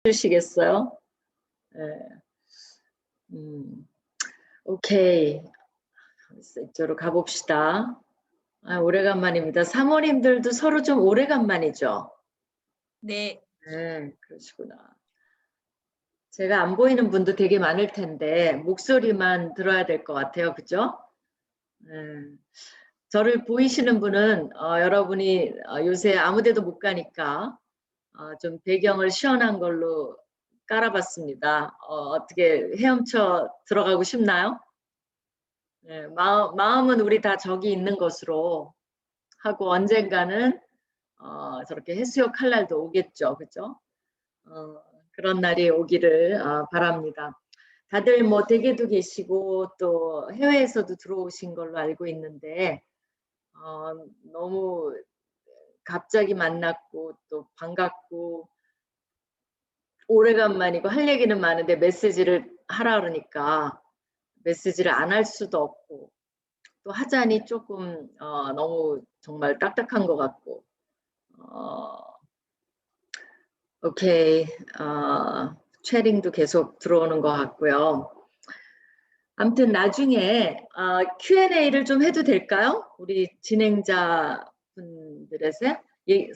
주시겠어요? 네. 오케이. 이쪽으로 가봅시다. 아, 오래간만입니다. 사모님들도 서로 좀 오래간만이죠? 네. 네, 그러시구나. 제가 안 보이는 분도 되게 많을 텐데 목소리만 들어야 될 것 같아요. 그죠? 네. 저를 보이시는 분은 여러분이 요새 아무 데도 못 가니까 좀 배경을 시원한 걸로 깔아봤습니다. 어떻게 헤엄쳐 들어가고 싶나요? 네, 마음은 우리 다 저기 있는 것으로 하고 언젠가는 저렇게 해수욕 할 날도 오겠죠. 그죠? 그런 날이 오기를 바랍니다. 다들 뭐 댁에도 계시고 또 해외에서도 들어오신 걸로 알고 있는데 너무 갑자기 만났고 또 반갑고 오래간만이고 할 얘기는 많은데 메시지를 하라 그러니까 메시지를 안 할 수도 없고 또 하자니 조금 너무 정말 딱딱한 것 같고 오케이 채링도 계속 들어오는 것 같고요. 아무튼 나중에 Q&A를 좀 해도 될까요? 우리 진행자 분들에서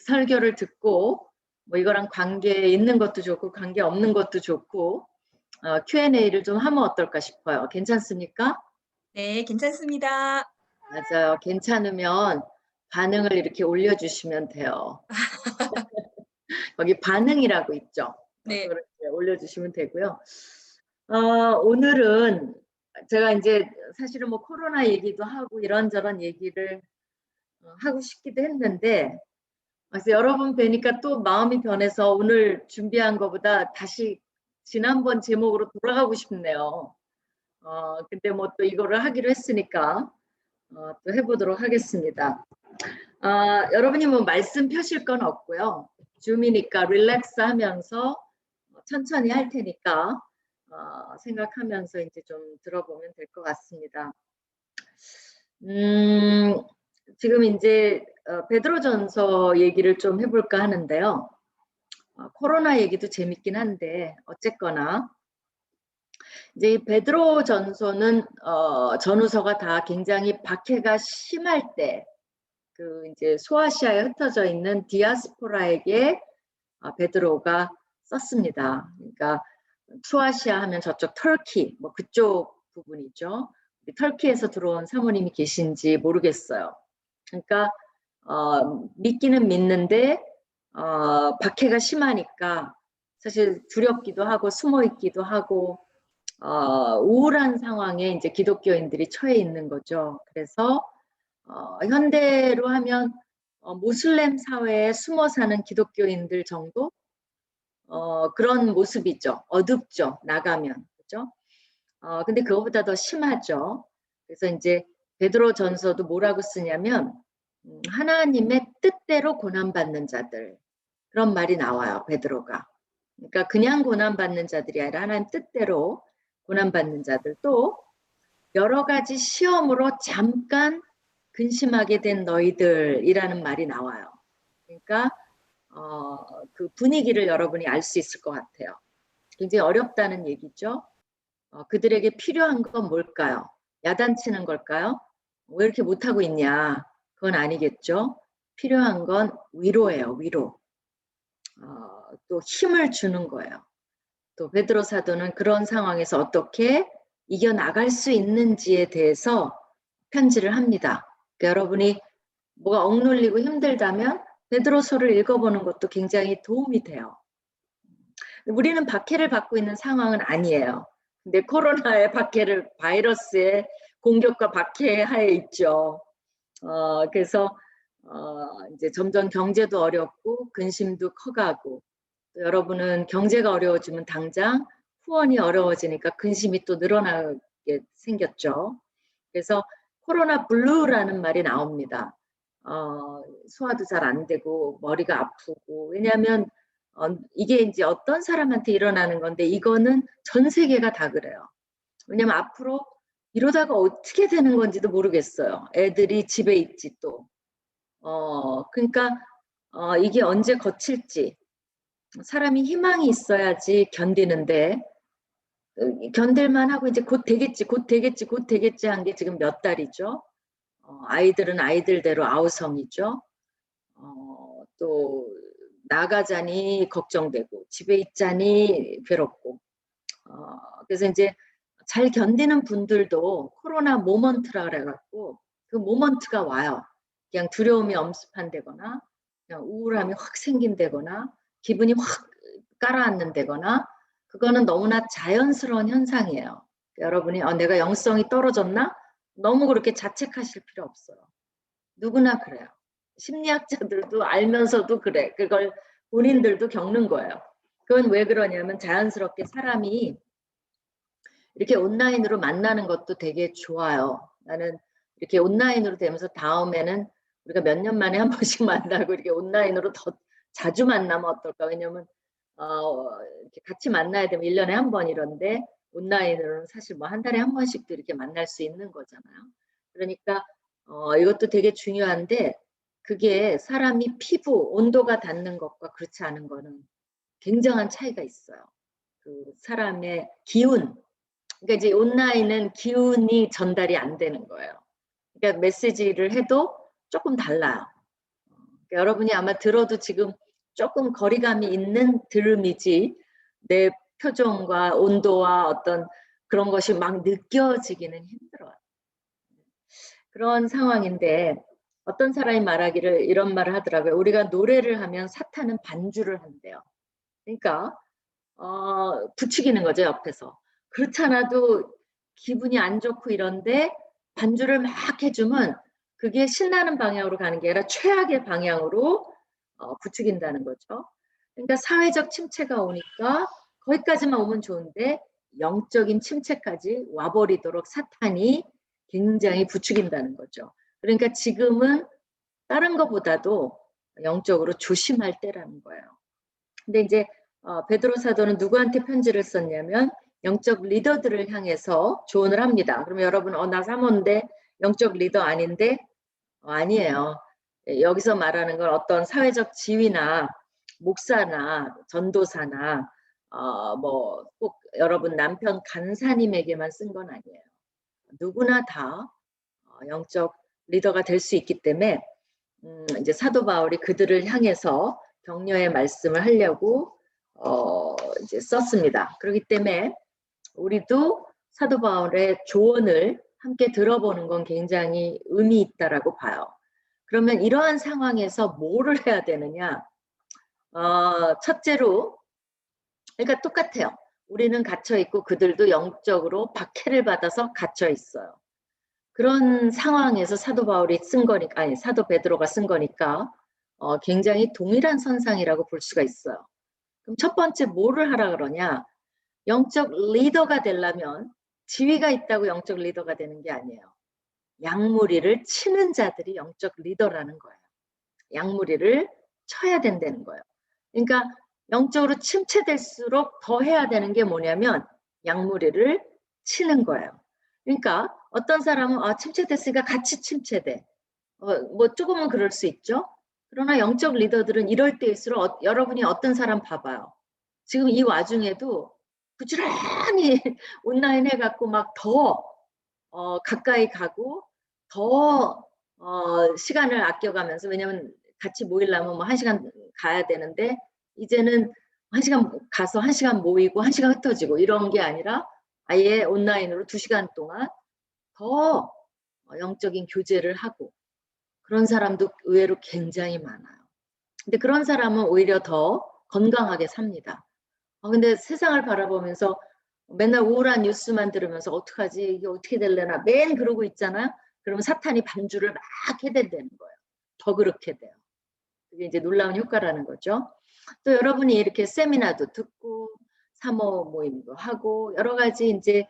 설교를 듣고 뭐 이거랑 관계 있는 것도 좋고 관계 없는 것도 좋고 Q&A를 좀 하면 어떨까 싶어요. 괜찮습니까? 네, 괜찮습니다. 맞아요. 괜찮으면 반응을 이렇게 올려주시면 돼요. 거기 반응이라고 있죠. 네. 그렇게 올려주시면 되고요. 오늘은 제가 이제 사실은 뭐 코로나 얘기도 하고 이런저런 얘기를 하고 싶기도 했는데 그래서 여러분 뵈니까 또 마음이 변해서 오늘 준비한 것보다 다시 지난번 제목으로 돌아가고 싶네요. 근데 뭐 또 이거를 하기로 했으니까 또 해보도록 하겠습니다. 여러분이 뭐 말씀 펴실 건 없고요. 줌이니까 릴렉스 하면서 천천히 할 테니까 생각하면서 이제 좀 들어보면 될 것 같습니다. 지금 이제 베드로전서 얘기를 좀 해볼까 하는데요. 코로나 얘기도 재밌긴 한데 어쨌거나 이제 이 베드로전서는 전후서가 다 굉장히 박해가 심할 때 그 이제 소아시아에 흩어져 있는 디아스포라에게 베드로가 썼습니다. 그러니까 소아시아 하면 저쪽 터키 뭐 그쪽 부분이죠. 터키에서 들어온 사모님이 계신지 모르겠어요. 그러니까 믿기는 믿는데 박해가 심하니까 사실 두렵기도 하고 숨어 있기도 하고 우울한 상황에 이제 기독교인들이 처해 있는 거죠. 그래서 현대로 하면 모슬렘 사회에 숨어 사는 기독교인들 정도 그런 모습이죠. 어둡죠. 나가면 그죠? 근데 그거보다 더 심하죠. 그래서 이제 베드로 전서도 뭐라고 쓰냐면 하나님의 뜻대로 고난받는 자들 그런 말이 나와요. 베드로가. 그러니까 그냥 고난받는 자들이 아니라 하나님 뜻대로 고난받는 자들 또 여러 가지 시험으로 잠깐 근심하게 된 너희들이라는 말이 나와요. 그러니까 그 분위기를 여러분이 알 수 있을 것 같아요. 굉장히 어렵다는 얘기죠. 그들에게 필요한 건 뭘까요? 야단치는 걸까요? 왜 이렇게 못하고 있냐? 그건 아니겠죠. 필요한 건 위로예요. 위로. 또 힘을 주는 거예요. 또 베드로 사도는 그런 상황에서 어떻게 이겨나갈 수 있는지에 대해서 편지를 합니다. 그러니까 여러분이 뭐가 억눌리고 힘들다면 베드로서를 읽어보는 것도 굉장히 도움이 돼요. 우리는 박해를 받고 있는 상황은 아니에요. 근데 코로나의 박해를 바이러스의 공격과 박해하에 있죠. 그래서 이제 점점 경제도 어렵고 근심도 커가고 또 여러분은 경제가 어려워지면 당장 후원이 어려워지니까 근심이 또 늘어나게 생겼죠. 그래서 코로나 블루라는 말이 나옵니다. 소화도 잘 안 되고 머리가 아프고 왜냐하면 이게 이제 어떤 사람한테 일어나는 건데 이거는 전 세계가 다 그래요. 왜냐면 앞으로 이러다가 어떻게 되는 건지도 모르겠어요. 애들이 집에 있지 또. 그러니까 이게 언제 거칠지 사람이 희망이 있어야지 견디는데 견딜만 하고 이제 곧 되겠지, 곧 되겠지, 곧 되겠지 한 게 지금 몇 달이죠. 아이들은 아이들대로 아우성이죠. 또 나가자니 걱정되고 집에 있자니 괴롭고 그래서 이제 잘 견디는 분들도 코로나 모먼트라 그래갖고 그 모먼트가 와요. 그냥 두려움이 엄습한다거나 그냥 우울함이 확 생긴다거나 기분이 확 깔아앉는다거나 그거는 너무나 자연스러운 현상이에요. 여러분이 내가 영성이 떨어졌나? 너무 그렇게 자책하실 필요 없어요. 누구나 그래요. 심리학자들도 알면서도 그래. 그걸 본인들도 겪는 거예요. 그건 왜 그러냐면 자연스럽게 사람이 이렇게 온라인으로 만나는 것도 되게 좋아요. 나는 이렇게 온라인으로 되면서 다음에는 우리가 몇 년 만에 한 번씩 만나고 이렇게 온라인으로 더 자주 만나면 어떨까? 왜냐면 이렇게 같이 만나야 되면 1년에 한 번 이런데 온라인으로는 사실 뭐 한 달에 한 번씩도 이렇게 만날 수 있는 거잖아요. 그러니까 이것도 되게 중요한데 그게 사람이 피부 온도가 닿는 것과 그렇지 않은 거는 굉장한 차이가 있어요. 그 사람의 기운. 그러니까 이제 온라인은 기운이 전달이 안 되는 거예요. 그러니까 메시지를 해도 조금 달라요. 그러니까 여러분이 아마 들어도 지금 조금 거리감이 있는 들음이지 내 표정과 온도와 어떤 그런 것이 막 느껴지기는 힘들어요. 그런 상황인데 어떤 사람이 말하기를 이런 말을 하더라고요. 우리가 노래를 하면 사탄은 반주를 한대요. 그러니까 부추기는 거죠, 옆에서. 그렇지 않아도 기분이 안 좋고 이런데 반주를 막 해주면 그게 신나는 방향으로 가는 게 아니라 최악의 방향으로 부추긴다는 거죠. 그러니까 사회적 침체가 오니까 거기까지만 오면 좋은데 영적인 침체까지 와버리도록 사탄이 굉장히 부추긴다는 거죠. 그러니까 지금은 다른 것보다도 영적으로 조심할 때라는 거예요. 근데 이제 베드로 사도는 누구한테 편지를 썼냐면 영적 리더들을 향해서 조언을 합니다. 그러면 여러분 나 사모인데 영적 리더 아닌데 아니에요. 여기서 말하는 건 어떤 사회적 지위나 목사나 전도사나 뭐 꼭 여러분 남편 간사님에게만 쓴 건 아니에요. 누구나 다 영적 리더가 될 수 있기 때문에 이제 사도 바울이 그들을 향해서 격려의 말씀을 하려고 이제 썼습니다. 그렇기 때문에 우리도 사도 바울의 조언을 함께 들어보는 건 굉장히 의미 있다라고 봐요. 그러면 이러한 상황에서 뭐를 해야 되느냐? 첫째로, 그러니까 똑같아요. 우리는 갇혀 있고 그들도 영적으로 박해를 받아서 갇혀 있어요. 그런 상황에서 사도 바울이 쓴 거니까, 아니, 사도 베드로가 쓴 거니까 굉장히 동일한 선상이라고 볼 수가 있어요. 그럼 첫 번째 뭐를 하라 그러냐? 영적 리더가 되려면 지위가 있다고 영적 리더가 되는 게 아니에요. 양무리를 치는 자들이 영적 리더라는 거예요. 양무리를 쳐야 된다는 거예요. 그러니까 영적으로 침체될수록 더 해야 되는 게 뭐냐면 양무리를 치는 거예요. 그러니까 어떤 사람은 침체됐으니까 같이 침체돼. 뭐 조금은 그럴 수 있죠. 그러나 영적 리더들은 이럴 때일수록 여러분이 어떤 사람 봐봐요. 지금 이 와중에도 부지런히 온라인 해갖고 막 더 가까이 가고 더 시간을 아껴가면서 왜냐면 같이 모이려면 뭐 1시간 가야 되는데 이제는 1시간 가서 1시간 모이고 1시간 흩어지고 이런 게 아니라 아예 온라인으로 2시간 동안 더 영적인 교제를 하고 그런 사람도 의외로 굉장히 많아요. 근데 그런 사람은 오히려 더 건강하게 삽니다. 근데 세상을 바라보면서 맨날 우울한 뉴스만 들으면서 어떡하지? 이게 어떻게 될래나? 맨 그러고 있잖아요. 그러면 사탄이 반주를 막 해댄다는 거예요. 더 그렇게 돼요. 그게 이제 놀라운 효과라는 거죠. 또 여러분이 이렇게 세미나도 듣고 사모 모임도 하고 여러 가지 이제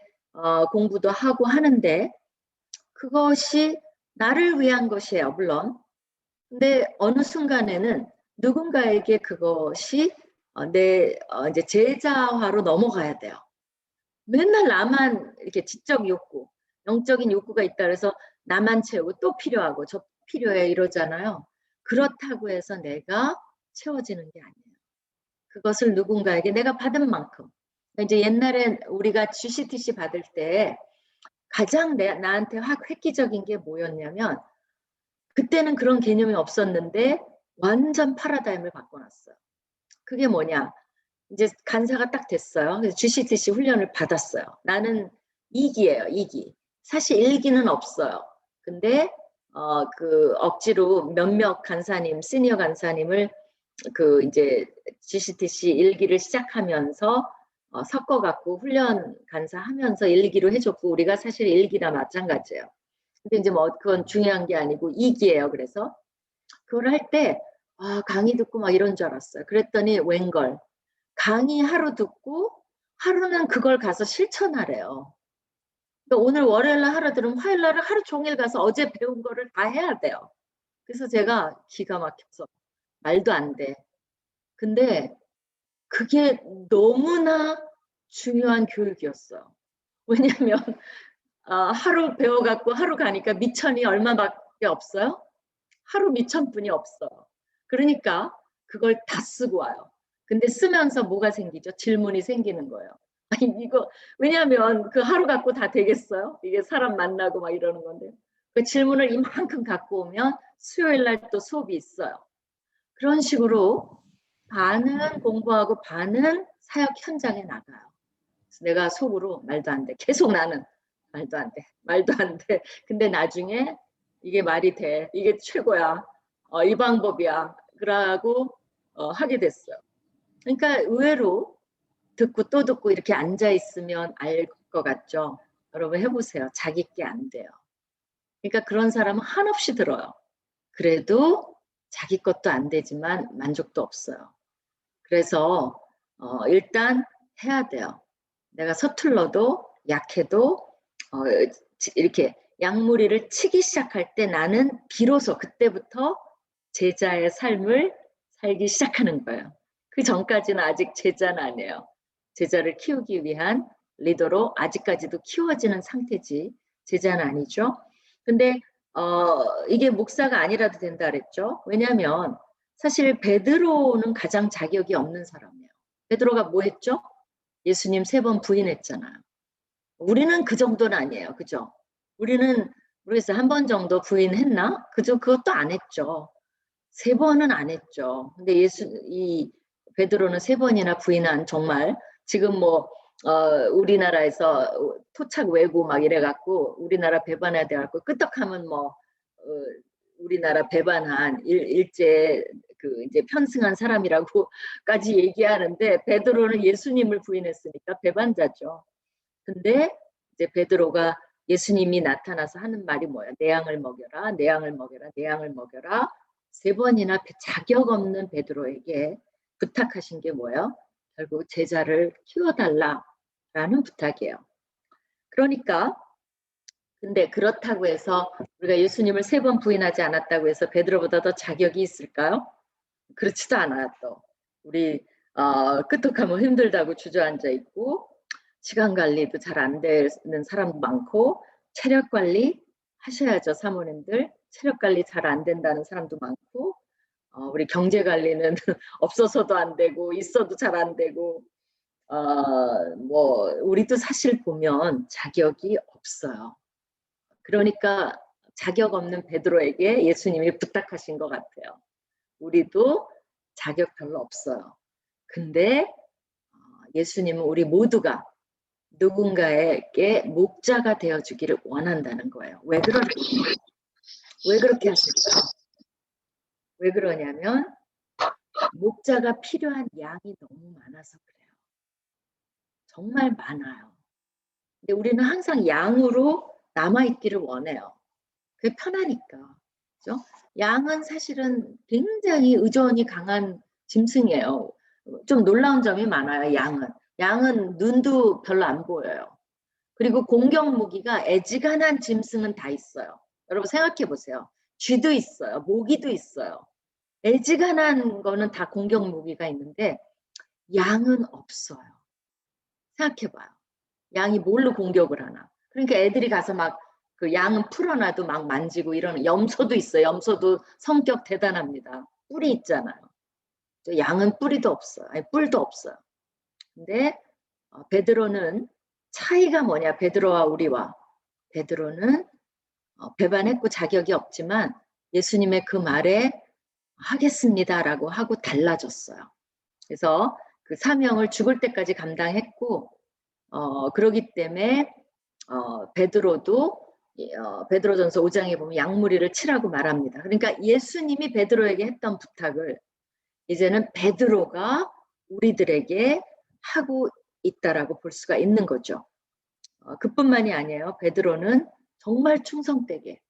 공부도 하고 하는데 그것이 나를 위한 것이에요. 물론. 근데 어느 순간에는 누군가에게 그것이 내 이제 제자화로 넘어가야 돼요. 맨날 나만 이렇게 지적 욕구, 영적인 욕구가 있다 그래서 나만 채우고 또 필요하고 저 필요해 이러잖아요. 그렇다고 해서 내가 채워지는 게 아니에요. 그것을 누군가에게 내가 받은 만큼. 이제 옛날에 우리가 GCTC 받을 때 가장 나한테 확 획기적인 게 뭐였냐면 그때는 그런 개념이 없었는데 완전 파라다임을 바꿔놨어요. 그게 뭐냐? 이제 간사가 딱 됐어요. 그래서 GCTC 훈련을 받았어요. 나는 2기예요, 2기. 사실 1기는 없어요. 근데 그 억지로 몇몇 간사님, 시니어 간사님을 그 이제 GCTC 1기를 시작하면서 섞어갖고 훈련 간사하면서 1기로 해줬고 우리가 사실 1기나 마찬가지예요. 근데 이제 뭐 그건 중요한 게 아니고 2기예요. 그래서 그걸 할 때 강의 듣고 막 이런 줄 알았어요. 그랬더니 웬걸 강의 하루 듣고 하루는 그걸 가서 실천하래요. 그러니까 오늘 월요일날 하루 들으면 화요일날 하루 종일 가서 어제 배운 거를 다 해야 돼요. 그래서 제가 기가 막혀서 말도 안 돼. 근데 그게 너무나 중요한 교육이었어요. 왜냐면 하루 배워갖고 하루 가니까 미천이 얼마밖에 없어요? 하루 미천뿐이 없어요. 그러니까 그걸 다 쓰고 와요. 근데 쓰면서 뭐가 생기죠? 질문이 생기는 거예요. 아니 이거 왜냐하면 그 하루 갖고 다 되겠어요? 이게 사람 만나고 막 이러는 건데 그 질문을 이만큼 갖고 오면 수요일 날 또 수업이 있어요. 그런 식으로 반은 공부하고 반은 사역 현장에 나가요. 그래서 내가 속으로 말도 안 돼. 계속 나는 말도 안 돼. 말도 안 돼. 근데 나중에 이게 말이 돼. 이게 최고야. 이 방법이야. 그러고 하게 됐어요. 그러니까 의외로 듣고 또 듣고 이렇게 앉아 있으면 알 것 같죠. 여러분 해보세요. 자기 게 안 돼요. 그러니까 그런 사람은 한없이 들어요. 그래도 자기 것도 안 되지만 만족도 없어요. 그래서 일단 해야 돼요. 내가 서툴러도 약해도 이렇게 양무리를 치기 시작할 때 나는 비로소 그때부터 제자의 삶을 살기 시작하는 거예요. 그 전까지는 아직 제자는 아니에요. 제자를 키우기 위한 리더로 아직까지도 키워지는 상태지 제자는 아니죠. 근데 이게 목사가 아니라도 된다 그랬죠. 왜냐하면 사실 베드로는 가장 자격이 없는 사람이에요. 베드로가 뭐 했죠? 예수님 3번 부인했잖아요. 우리는 그 정도는 아니에요. 그죠? 우리는 모르겠어요. 한 번 정도 부인했나? 그죠? 그것도 안 했죠. 3번은 안 했죠. 근데 이 베드로는 3번이나 부인한 정말 지금 뭐 우리나라에서 토착 외고 막 이래갖고 우리나라 배반해야 돼갖고 끄떡하면 뭐 우리나라 배반한 일제 그 이제 편승한 사람이라고까지 얘기하는데 베드로는 예수님을 부인했으니까 배반자죠. 근데 이제 베드로가 예수님이 나타나서 하는 말이 뭐야? 내 양을 먹여라, 내 양을 먹여라, 내 양을 먹여라. 3번이나 자격 없는 베드로에게 부탁하신 게 뭐예요? 결국 제자를 키워달라라는 부탁이에요. 그러니까 근데 그렇다고 해서 우리가 예수님을 3번 부인하지 않았다고 해서 베드로보다 더 자격이 있을까요? 그렇지도 않아요. 또 우리 끄떡하면 힘들다고 주저앉아 있고 시간 관리도 잘 안 되는 사람도 많고 체력 관리 하셔야죠. 사모님들 체력 관리 잘 안 된다는 사람도 많고 우리 경제 관리는 없어서도 안 되고 있어도 잘 안 되고 뭐 우리도 사실 보면 자격이 없어요. 그러니까 자격 없는 베드로에게 예수님이 부탁하신 것 같아요. 우리도 자격 별로 없어요. 근데 예수님은 우리 모두가 누군가에게 목자가 되어주기를 원한다는 거예요. 왜 그렇게 하실까요? 왜 그러냐면 목자가 필요한 양이 너무 많아서 그래요. 정말 많아요. 근데 우리는 항상 양으로 남아있기를 원해요. 그게 편하니까. 그죠? 양은 사실은 굉장히 의존이 강한 짐승이에요. 좀 놀라운 점이 많아요. 양은 눈도 별로 안 보여요. 그리고 공격 무기가 애지간한 짐승은 다 있어요. 여러분 생각해 보세요. 쥐도 있어요. 모기도 있어요. 애지간한 거는 다 공격 무기가 있는데 양은 없어요. 생각해 봐요. 양이 뭘로 공격을 하나. 그러니까 애들이 가서 막 그 양은 풀어놔도 막 만지고 이러는 염소도 있어요. 염소도 성격 대단합니다. 뿔이 있잖아요. 양은 뿌리도 없어요. 아니, 뿔도 없어요. 근데 베드로는 차이가 뭐냐? 베드로와 우리와. 베드로는 배반했고 자격이 없지만 예수님의 그 말에 하겠습니다라고 하고 달라졌어요. 그래서 그 사명을 죽을 때까지 감당했고 그러기 때문에 베드로도 베드로전서 5장에 보면 양무리를 치라고 말합니다. 그러니까 예수님이 베드로에게 했던 부탁을 이제는 베드로가 우리들에게 하고 있다라고 볼 수가 있는 거죠. 그뿐만이 아니에요. 베드로는 정말 충성되게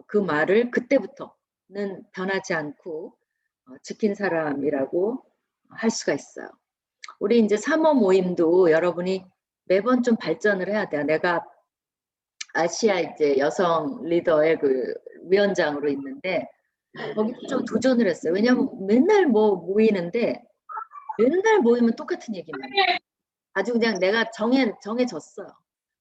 그 말을 그때부터는 변하지 않고 지킨 사람이라고 할 수가 있어요. 우리 이제 사모 모임도 여러분이 매번 좀 발전을 해야 돼요. 내가 아시아 이제 여성 리더의 그 위원장으로 있는데 거기 좀 도전을 했어요. 왜냐하면 맨날 뭐 모이는데 맨날 모이면 똑같은 얘기만 해요. 아주 그냥 내가 정해졌어요.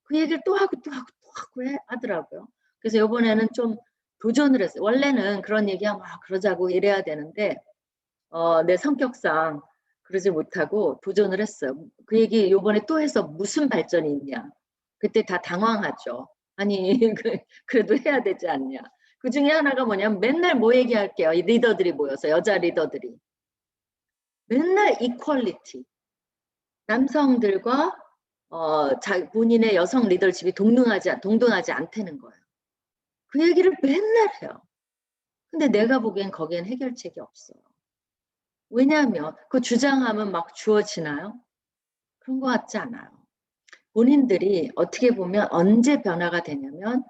그 얘기를 또 하고 또 하고 또 하고 하더라고요. 그래서 이번에는 좀 도전을 했어요. 원래는 그런 얘기하면 그러자고 이래야 되는데 내 성격상 그러지 못하고 도전을 했어요. 그 얘기 이번에 또 해서 무슨 발전이 있냐. 그때 다 당황하죠. 아니 그래도 해야 되지 않냐. 그 중에 하나가 뭐냐면 맨날 뭐 얘기할게요. 이 리더들이 모여서 여자 리더들이. 맨날 이퀄리티. 남성들과 본인의 여성 리더십이 동등하지 않다는 거예요. 그 얘기를 맨날 해요. 근데 내가 보기엔 거기엔 해결책이 없어요. 왜냐하면 그 주장하면 막 주어지나요? 그런 것 같지 않아요. 본인들이 어떻게 보면 언제 변화가 되냐면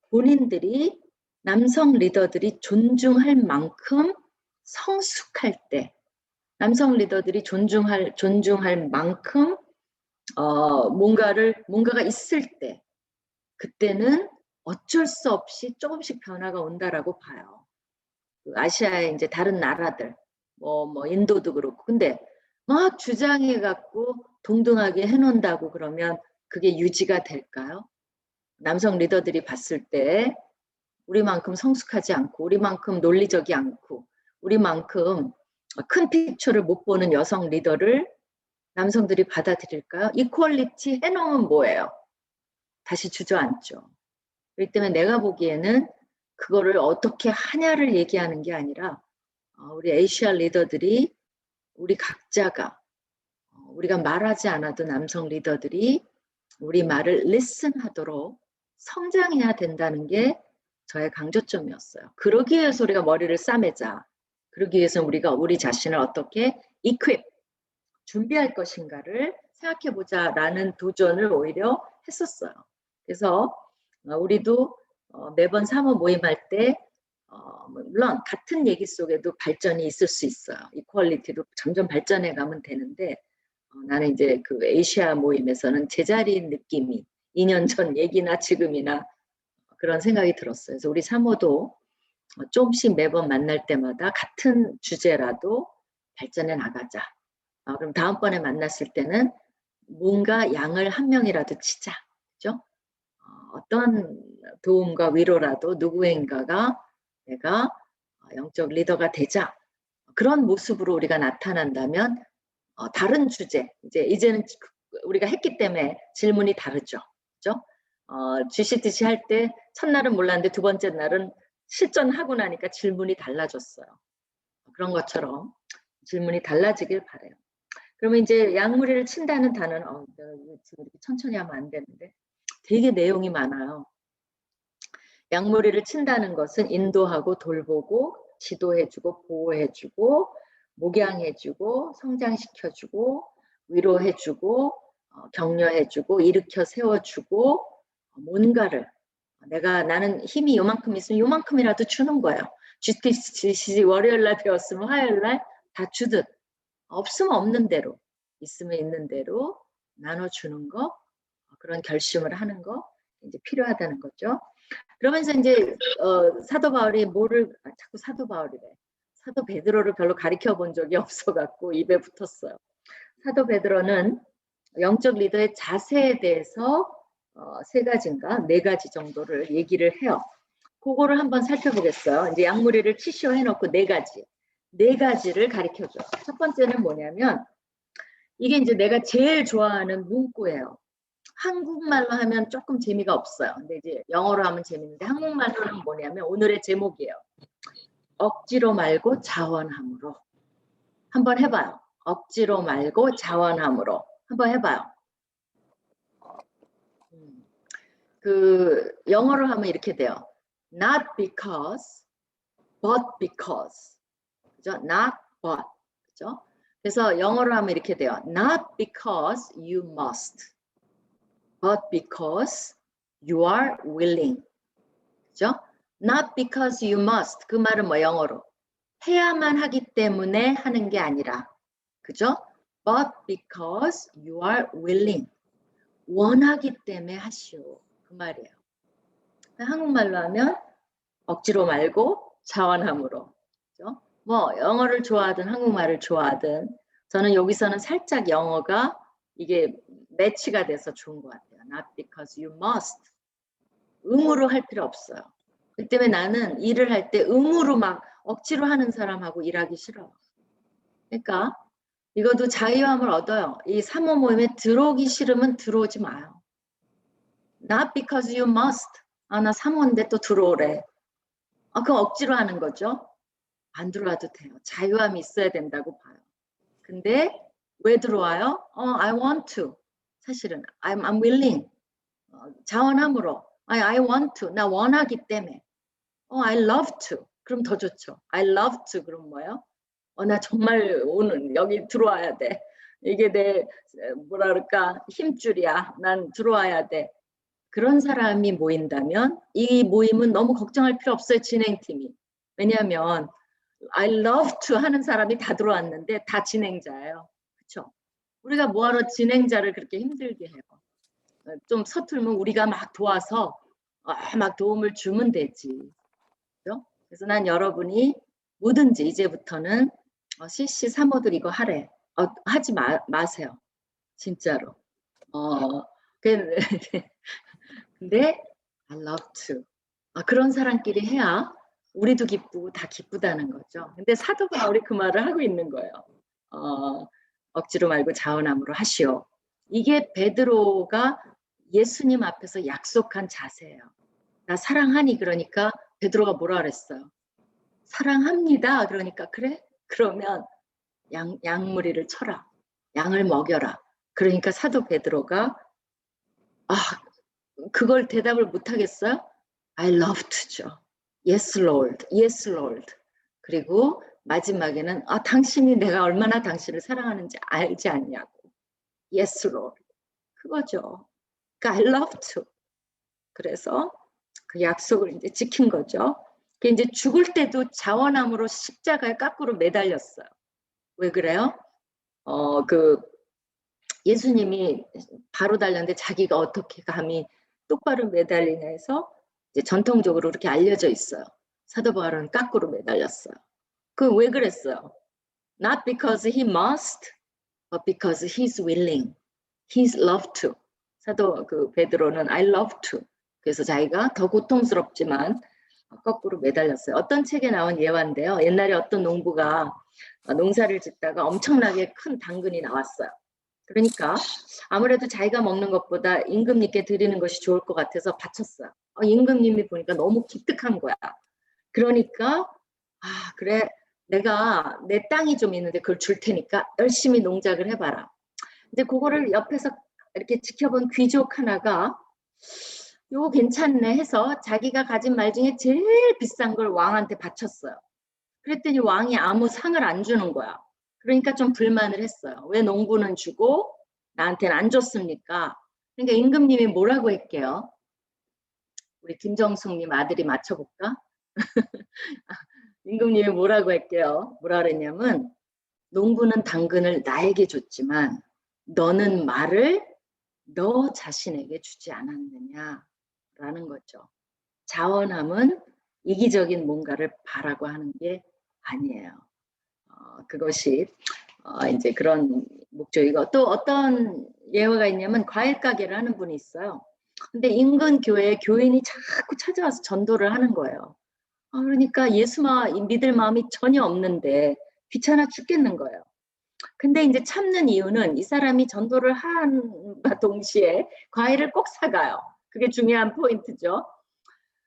본인들이 남성 리더들이 존중할 만큼 성숙할 때 남성 리더들이 존중할 만큼 뭔가가 있을 때 그때는 어쩔 수 없이 조금씩 변화가 온다라고 봐요. 그 아시아의 이제 다른 나라들 뭐 인도도 그렇고 근데 막 주장해 갖고 동등하게 해놓는다고 그러면 그게 유지가 될까요? 남성 리더들이 봤을 때 우리만큼 성숙하지 않고 우리만큼 논리적이 않고 우리만큼 큰 픽처를 못 보는 여성 리더를 남성들이 받아들일까요? 이퀄리티 해놓으면 뭐예요? 다시 주저앉죠. 그렇기 때문에 내가 보기에는 그거를 어떻게 하냐를 얘기하는 게 아니라 우리 아시아 리더들이 우리 각자가 우리가 말하지 않아도 남성 리더들이 우리 말을 리슨하도록 성장해야 된다는 게 저의 강조점이었어요. 그러기 위해서 우리가 머리를 싸매자. 그러기 위해서 우리가 우리 자신을 어떻게 equip, 준비할 것인가를 생각해보자라는 도전을 오히려 했었어요. 그래서 우리도 매번 사모 모임할 때 물론 같은 얘기 속에도 발전이 있을 수 있어요. 이퀄리티도 점점 발전해 가면 되는데 나는 이제 그 아시아 모임에서는 제자리인 느낌이 2년 전 얘기나 지금이나 그런 생각이 들었어요. 그래서 우리 사모도 조금씩 매번 만날 때마다 같은 주제라도 발전해 나가자. 그럼 다음번에 만났을 때는 뭔가 양을 한 명이라도 치자. 그죠? 어떤 도움과 위로라도 누구인가가 내가 영적 리더가 되자. 그런 모습으로 우리가 나타난다면 다른 주제, 이제는 우리가 했기 때문에 질문이 다르죠. 그죠? GCTC 할 때 첫날은 몰랐는데 두 번째 날은 실전하고 나니까 질문이 달라졌어요. 그런 것처럼 질문이 달라지길 바래요. 그러면 이제 양무리를 친다는 단어는 지금 이렇게 천천히 하면 안 되는데 되게 내용이 많아요. 양무리를 친다는 것은 인도하고 돌보고 지도해주고 보호해주고 목양해주고 성장시켜주고 위로해주고 격려해주고 일으켜 세워주고 뭔가를 나는 힘이 요만큼 있으면 요만큼이라도 주는 거예요. GTC 월요일날 배웠으면 화요일날 다 주듯 없으면 없는 대로 있으면 있는 대로 나눠주는 거 그런 결심을 하는 거 이제 필요하다는 거죠. 그러면서 이제 사도 바울이 자꾸 사도 바울이래. 사도 베드로를 별로 가르쳐 본 적이 없어갖고 입에 붙었어요. 사도 베드로는 영적 리더의 자세에 대해서 3가지인가 4가지 정도를 얘기를 해요. 그거를 한번 살펴보겠어요. 이제 양무리를 치시오 해놓고 4가지. 네 가지를 가르쳐줘요. 첫 번째는 뭐냐면 이게 이제 내가 제일 좋아하는 문구예요. 한국말로 하면 조금 재미가 없어요. 근데 이제 영어로 하면 재밌는데 한국말로는 뭐냐면 오늘의 제목이에요. 억지로 말고 자원함으로. 한번 해봐요. 억지로 말고 자원함으로. 한번 해봐요. 그 영어로 하면 이렇게 돼요. Not because, but because. 그죠? Not but. 그죠? 그래서 영어로 하면 이렇게 돼요. Not because you must, but because you are willing. 그죠? Not because you must. 그 말은 뭐 영어로? 해야만 하기 때문에 하는 게 아니라. 그죠? But because you are willing. 원하기 때문에 하시오. 그 말이에요. 한국말로 하면 억지로 말고 자원함으로. 그죠? 뭐 영어를 좋아하든 한국말을 좋아하든 저는 여기서는 살짝 영어가 이게 매치가 돼서 좋은 것 같아요. Not because you must. 의무로 할 필요 없어요. 그 때문에 나는 일을 할 때 의무로 막 억지로 하는 사람하고 일하기 싫어. 그러니까 이것도 자유함을 얻어요. 이 사모 모임에 들어오기 싫으면 들어오지 마요. Not because you must. 아, 나 사모인데 또 들어오래. 아, 그럼 억지로 하는 거죠. 안 들어와도 돼요. 자유함이 있어야 된다고 봐요. 근데 왜 들어와요? I want to. 사실은 I'm willing. 자원함으로. I want to. 나 원하기 때문에. I love to. 그럼 더 좋죠. I love to. 그럼 뭐예요? 나 정말 오늘 여기 들어와야 돼. 이게 내 뭐라 그럴까 힘줄이야. 난 들어와야 돼. 그런 사람이 모인다면 이 모임은 너무 걱정할 필요 없어요. 진행팀이. 왜냐하면 I love to 하는 사람이 다 들어왔는데 다 진행자예요. 그렇죠? 우리가 뭐하러 진행자를 그렇게 힘들게 해요. 좀 서툴면 우리가 막 도와서 막 도움을 주면 되지. 그렇죠? 그래서 난 여러분이 뭐든지 이제부터는 CC 사모들 이거 하래. 하지 마세요. 진짜로. 근데 I love to. 그런 사람끼리 해야 우리도 기쁘고 다 기쁘다는 거죠. 근데 사도 바울이 그 말을 하고 있는 거예요. 억지로 말고 자원함으로 하시오. 이게 베드로가 예수님 앞에서 약속한 자세예요. 나 사랑하니 그러니까 베드로가 뭐라 그랬어요? 사랑합니다. 그러니까 그래? 그러면 양무리를 쳐라. 양을 먹여라. 그러니까 사도 베드로가 그걸 대답을 못 하겠어요? I love to죠. Yes, Lord. Yes, Lord. 그리고 마지막에는 당신이 내가 얼마나 당신을 사랑하는지 알지 않냐고. Yes, Lord. 그거죠. 그러니까 I love to. 그래서 그 약속을 이제 지킨 거죠. 이제 죽을 때도 자원함으로 십자가에 거꾸로 매달렸어요. 왜 그래요? 예수님이 바로 달렸는데 자기가 어떻게 감히 똑바로 매달리냐 해서 이제 전통적으로 그렇게 알려져 있어요. 사도 바울은 거꾸로 매달렸어요. 그 왜 그랬어요? Not because he must, but because he's willing. He's love to. 사도 베드로는 I love to. 그래서 자기가 더 고통스럽지만 거꾸로 매달렸어요. 어떤 책에 나온 예화인데요. 옛날에 어떤 농부가 농사를 짓다가 엄청나게 큰 당근이 나왔어요. 그러니까 아무래도 자기가 먹는 것보다 임금님께 드리는 것이 좋을 것 같아서 바쳤어요. 임금님이 보니까 너무 기특한 거야. 그러니까 그래 내가 내 땅이 좀 있는데 그걸 줄 테니까 열심히 농작을 해봐라. 이제 그거를 옆에서 이렇게 지켜본 귀족 하나가 이거 괜찮네 해서 자기가 가진 말 중에 제일 비싼 걸 왕한테 바쳤어요. 그랬더니 왕이 아무 상을 안 주는 거야. 그러니까 좀 불만을 했어요. 왜 농부는 주고 나한테는 안 줬습니까? 그러니까 임금님이 뭐라고 할게요? 우리 김정숙님 아들이 맞춰볼까? 임금님이 뭐라고 할게요? 뭐라 그랬냐면 농부는 당근을 나에게 줬지만 너는 말을 너 자신에게 주지 않았느냐라는 거죠. 자원함은 이기적인 뭔가를 바라고 하는 게 아니에요. 그것이 이제 그런 목적이고 또 어떤 예화가 있냐면 과일 가게를 하는 분이 있어요. 근데 인근 교회에 교인이 자꾸 찾아와서 전도를 하는 거예요. 그러니까 예수 믿을 마음이 전혀 없는데 귀찮아 죽겠는 거예요. 근데 이제 참는 이유는 이 사람이 전도를 함과 동시에 과일을 꼭 사가요. 그게 중요한 포인트죠.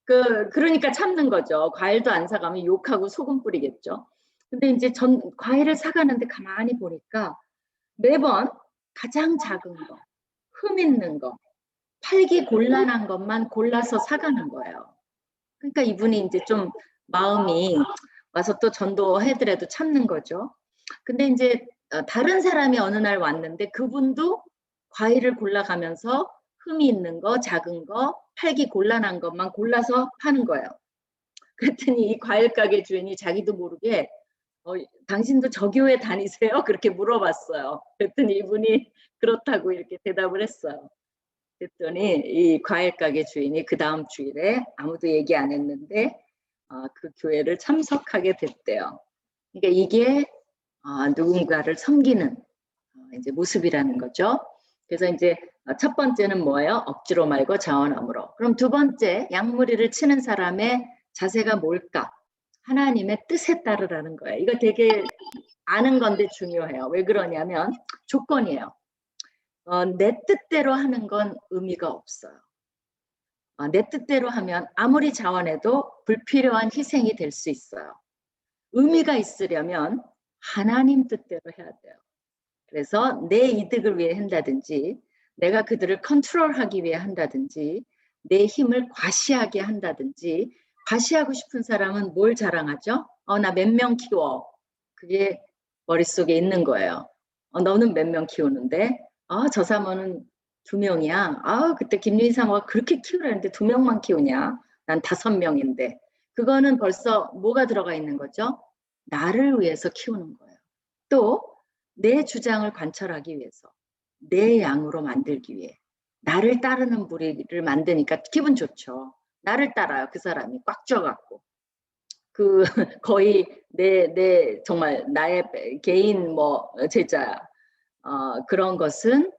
그러니까 참는 거죠. 과일도 안 사가면 욕하고 소금 뿌리겠죠. 근데 이제 과일을 사가는데 가만히 보니까 매번 가장 작은 거, 흠 있는 거, 팔기 곤란한 것만 골라서 사가는 거예요. 그러니까 이분이 이제 좀 마음이 와서 또 전도해드려도 참는 거죠. 근데 이제 다른 사람이 어느 날 왔는데 그분도 과일을 골라가면서 흠이 있는 거, 작은 거, 팔기 곤란한 것만 골라서 파는 거예요. 그랬더니 이 과일 가게 주인이 자기도 모르게 당신도 저 교회 다니세요? 그렇게 물어봤어요. 그랬더니 이분이 그렇다고 이렇게 대답을 했어요. 그랬더니 이 과일 가게 주인이 그 다음 주일에 아무도 얘기 안 했는데 그 교회를 참석하게 됐대요. 그러니까 이게 누군가를 섬기는 이제 모습이라는 거죠. 그래서 이제 첫 번째는 뭐예요? 억지로 말고 자원함으로. 그럼 두 번째, 양무리를 치는 사람의 자세가 뭘까? 하나님의 뜻에 따르라는 거예요. 이거 되게 아는 건데 중요해요. 왜 그러냐면 조건이에요. 내 뜻대로 하는 건 의미가 없어요. 내 뜻대로 하면 아무리 자원해도 불필요한 희생이 될 수 있어요. 의미가 있으려면 하나님 뜻대로 해야 돼요. 그래서 내 이득을 위해 한다든지 내가 그들을 컨트롤하기 위해 한다든지 내 힘을 과시하게 한다든지 과시하고 싶은 사람은 뭘 자랑하죠? 나 몇 명 키워. 그게 머릿속에 있는 거예요. 너는 몇 명 키우는데 저 사모는 2명이야. 그때 김유희 사모가 그렇게 키우라는데 2명만 키우냐. 난 5명인데. 그거는 벌써 뭐가 들어가 있는 거죠? 나를 위해서 키우는 거예요. 또 내 주장을 관철하기 위해서 내 양으로 만들기 위해 나를 따르는 무리를 만드니까 기분 좋죠. 나를 따라요. 그 사람이 꽉 쪄갖고 거의 내 정말 나의 개인 제자 그런 것은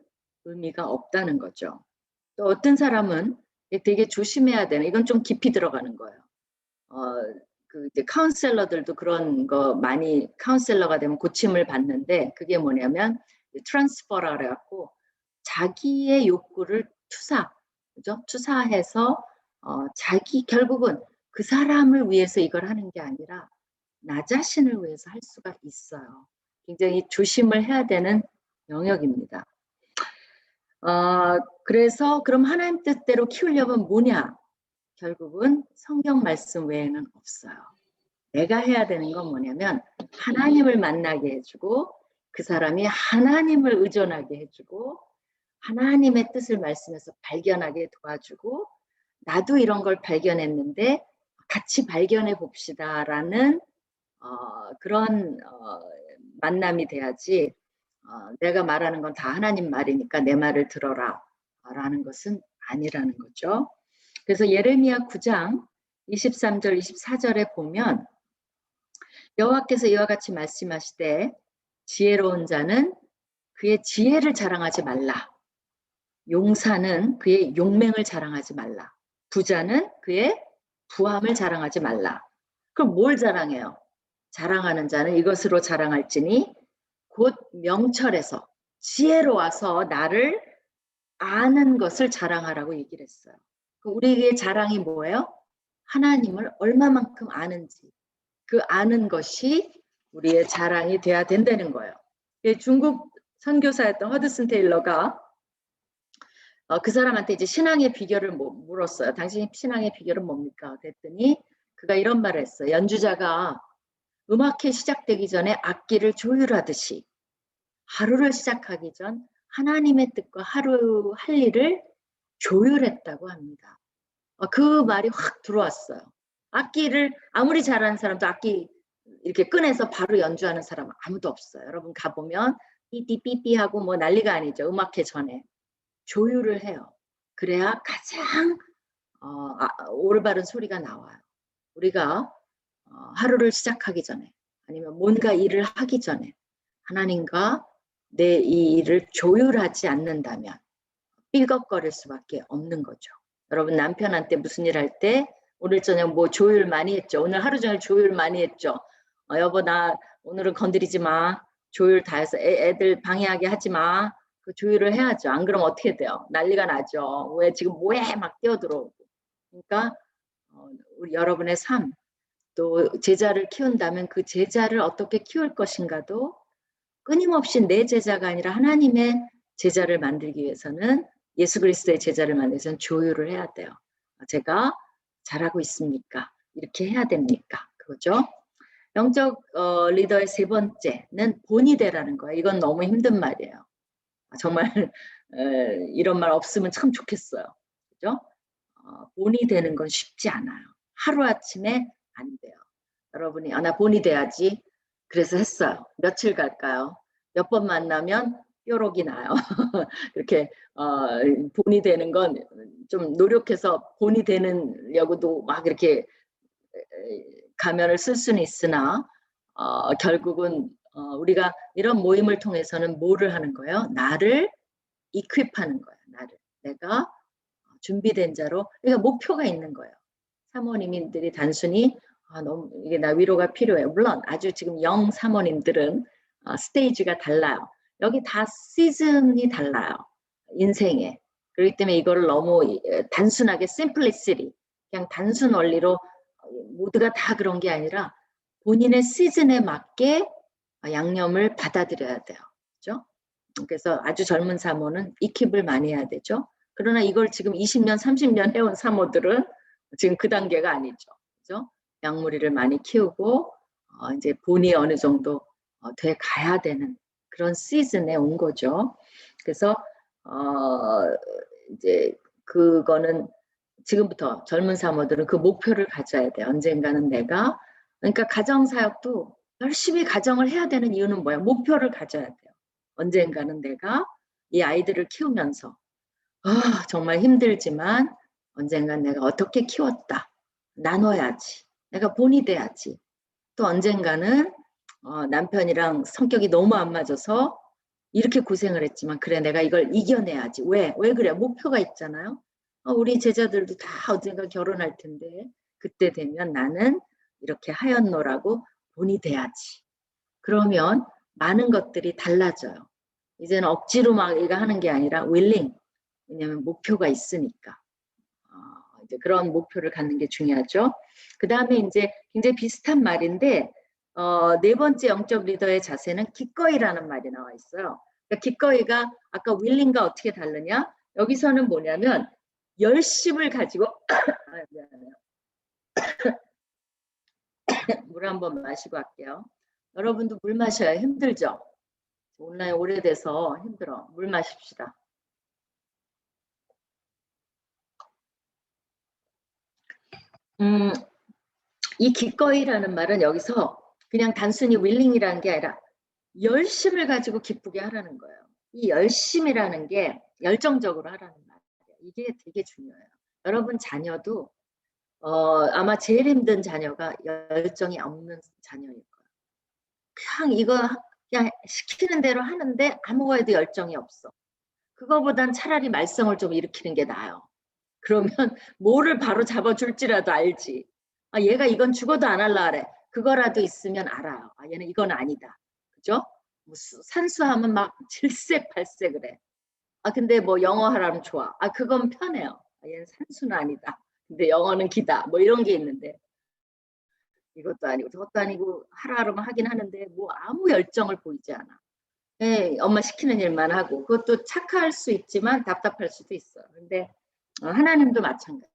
의미가 없다는 거죠. 또 어떤 사람은 되게 조심해야 되는 이건 좀 깊이 들어가는 거예요. 이제 카운셀러들도 그런 거 많이 카운셀러가 되면 고침을 받는데 그게 뭐냐면 트랜스퍼라 그래갖고 자기의 욕구를 그죠? 투사해서 자기 결국은 그 사람을 위해서 이걸 하는 게 아니라 나 자신을 위해서 할 수가 있어요. 굉장히 조심을 해야 되는 영역입니다. 그래서 그럼 하나님 뜻대로 키우려면 뭐냐? 결국은 성경 말씀 외에는 없어요. 내가 해야 되는 건 뭐냐면 하나님을 만나게 해주고 그 사람이 하나님을 의존하게 해주고 하나님의 뜻을 말씀에서 발견하게 도와주고 나도 이런 걸 발견했는데 같이 발견해 봅시다라는 그런 만남이 돼야지 내가 말하는 건 다 하나님 말이니까 내 말을 들어라 라는 것은 아니라는 거죠. 그래서 예레미야 9장 23절 24절에 보면 여호와께서 이와 같이 말씀하시되 지혜로운 자는 그의 지혜를 자랑하지 말라. 용사는 그의 용맹을 자랑하지 말라. 부자는 그의 부함을 자랑하지 말라. 그럼 뭘 자랑해요? 자랑하는 자는 이것으로 자랑할지니 곧 명철해서 지혜로워서 나를 아는 것을 자랑하라고 얘기를 했어요. 우리의 자랑이 뭐예요? 하나님을 얼마만큼 아는지 그 아는 것이 우리의 자랑이 돼야 된다는 거예요. 중국 선교사였던 허드슨 테일러가 그 사람한테 이제 신앙의 비결을 물었어요. 당신 신앙의 비결은 뭡니까? 그랬더니 그가 이런 말을 했어요. 연주자가 음악회 시작되기 전에 악기를 조율하듯이 하루를 시작하기 전 하나님의 뜻과 하루 할 일을 조율했다고 합니다. 그 말이 확 들어왔어요. 악기를 아무리 잘하는 사람도 악기 이렇게 꺼내서 바로 연주하는 사람은 아무도 없어요. 여러분 가보면 삐삐삐삐 하고 뭐 난리가 아니죠. 음악회 전에 조율을 해요. 그래야 가장 올바른 소리가 나와요. 우리가 하루를 시작하기 전에 아니면 뭔가 일을 하기 전에 하나님과 내 이 일을 조율하지 않는다면 삐걱거릴 수밖에 없는 거죠. 여러분 남편한테 무슨 일 할 때 오늘 저녁 뭐 조율 많이 했죠. 오늘 하루 종일 조율 많이 했죠. 여보 나 오늘은 건드리지 마. 조율 다 해서 애들 방해하게 하지 마. 그 조율을 해야죠. 안 그러면 어떻게 돼요? 난리가 나죠. 왜 지금 뭐해? 막 뛰어들어오고. 그러니까 우리 여러분의 삶, 또 제자를 키운다면 그 제자를 어떻게 키울 것인가도 끊임없이 내 제자가 아니라 하나님의 제자를 만들기 위해서는 예수 그리스도의 제자를 만들기 위해서는 조율을 해야 돼요. 제가 잘하고 있습니까? 이렇게 해야 됩니까? 그거죠. 영적 리더의 세 번째는 본이 되라는 거예요. 이건 너무 힘든 말이에요. 정말 이런 말 없으면 참 좋겠어요. 그죠? 본이 되는 건 쉽지 않아요. 하루아침에 안 돼요. 여러분이 나 본이 돼야지. 그래서 했어요. 며칠 갈까요? 몇 번 만나면 뾰록이 나요. 이렇게 본이 되는 건 좀 노력해서 본이 되려고도 막 이렇게 가면을 쓸 수는 있으나 결국은 우리가 이런 모임을 통해서는 뭐를 하는 거예요? 나를 이퀄하는 거예요. 나를. 내가 준비된 자로. 그러니까 목표가 있는 거예요. 사모님들이 단순히 너무 이게 나 위로가 필요해요. 물론 아주 지금 영 사모님들은 스테이지가 달라요. 여기 다 시즌이 달라요. 인생에. 그렇기 때문에 이거를 너무 단순하게 심플리시티 그냥 단순 원리로 모두가 다 그런 게 아니라 본인의 시즌에 맞게 양념을 받아들여야 돼요. 그렇죠? 그래서 아주 젊은 사모는 익힙을 많이 해야 되죠. 그러나 이걸 지금 20년, 30년 해온 사모들은 지금 그 단계가 아니죠. 그죠? 양무리를 많이 키우고 이제 본이 어느 정도 돼 가야 되는 그런 시즌에 온 거죠. 그래서 이제 그거는 지금부터 젊은 사모들은 그 목표를 가져야 돼요. 언젠가는 내가 그러니까 가정사역도 열심히 가정을 해야 되는 이유는 뭐야? 목표를 가져야 돼요. 언젠가는 내가 이 아이들을 키우면서 정말 힘들지만 언젠간 내가 어떻게 키웠다. 나눠야지. 내가 본이 돼야지. 또 언젠가는 남편이랑 성격이 너무 안 맞아서 이렇게 고생을 했지만 그래 내가 이걸 이겨내야지. 왜 그래? 목표가 있잖아요. 우리 제자들도 다 언젠가 결혼할 텐데 그때 되면 나는 이렇게 하였노라고 본이 돼야지. 그러면 많은 것들이 달라져요. 이제는 억지로 막 이거 하는 게 아니라 willing. 왜냐하면 목표가 있으니까. 이제 그런 목표를 갖는 게 중요하죠. 그 다음에 이제 굉장히 비슷한 말인데 네 번째 영적 리더의 자세는 기꺼이라는 말이 나와 있어요. 그러니까 기꺼이가 아까 willing과 어떻게 다르냐? 여기서는 뭐냐면 열심을 가지고 미안해요. 물 한번 마시고 할게요. 여러분도 물 마셔야 힘들죠? 온라인 오래돼서 힘들어. 물 마십시다. 이 기꺼이라는 말은 여기서 그냥 단순히 willing이라는 게 아니라 열심을 가지고 기쁘게 하라는 거예요. 이 열심이라는 게 열정적으로 하라는 말이에요. 이게 되게 중요해요. 여러분 자녀도 아마 제일 힘든 자녀가 열정이 없는 자녀일 거예요. 그냥 이거 그냥 시키는 대로 하는데 아무거에도 열정이 없어. 그거보단 차라리 말썽을 좀 일으키는 게 나아요. 그러면 뭐를 바로 잡아줄지라도 알지. 얘가 이건 죽어도 안 할라 그래. 그거라도 있으면 알아요. 얘는 이건 아니다. 그죠? 산수하면 막 질색팔색 그래. 근데 뭐 영어 하라면 좋아. 그건 편해요. 얘는 산수는 아니다. 근데 영어는 기다. 뭐 이런 게 있는데 이것도 아니고 저것도 아니고 하라 그러면 하긴 하는데 뭐 아무 열정을 보이지 않아. 엄마 시키는 일만 하고 그것도 착할 수 있지만 답답할 수도 있어요. 근데 하나님도 마찬가지.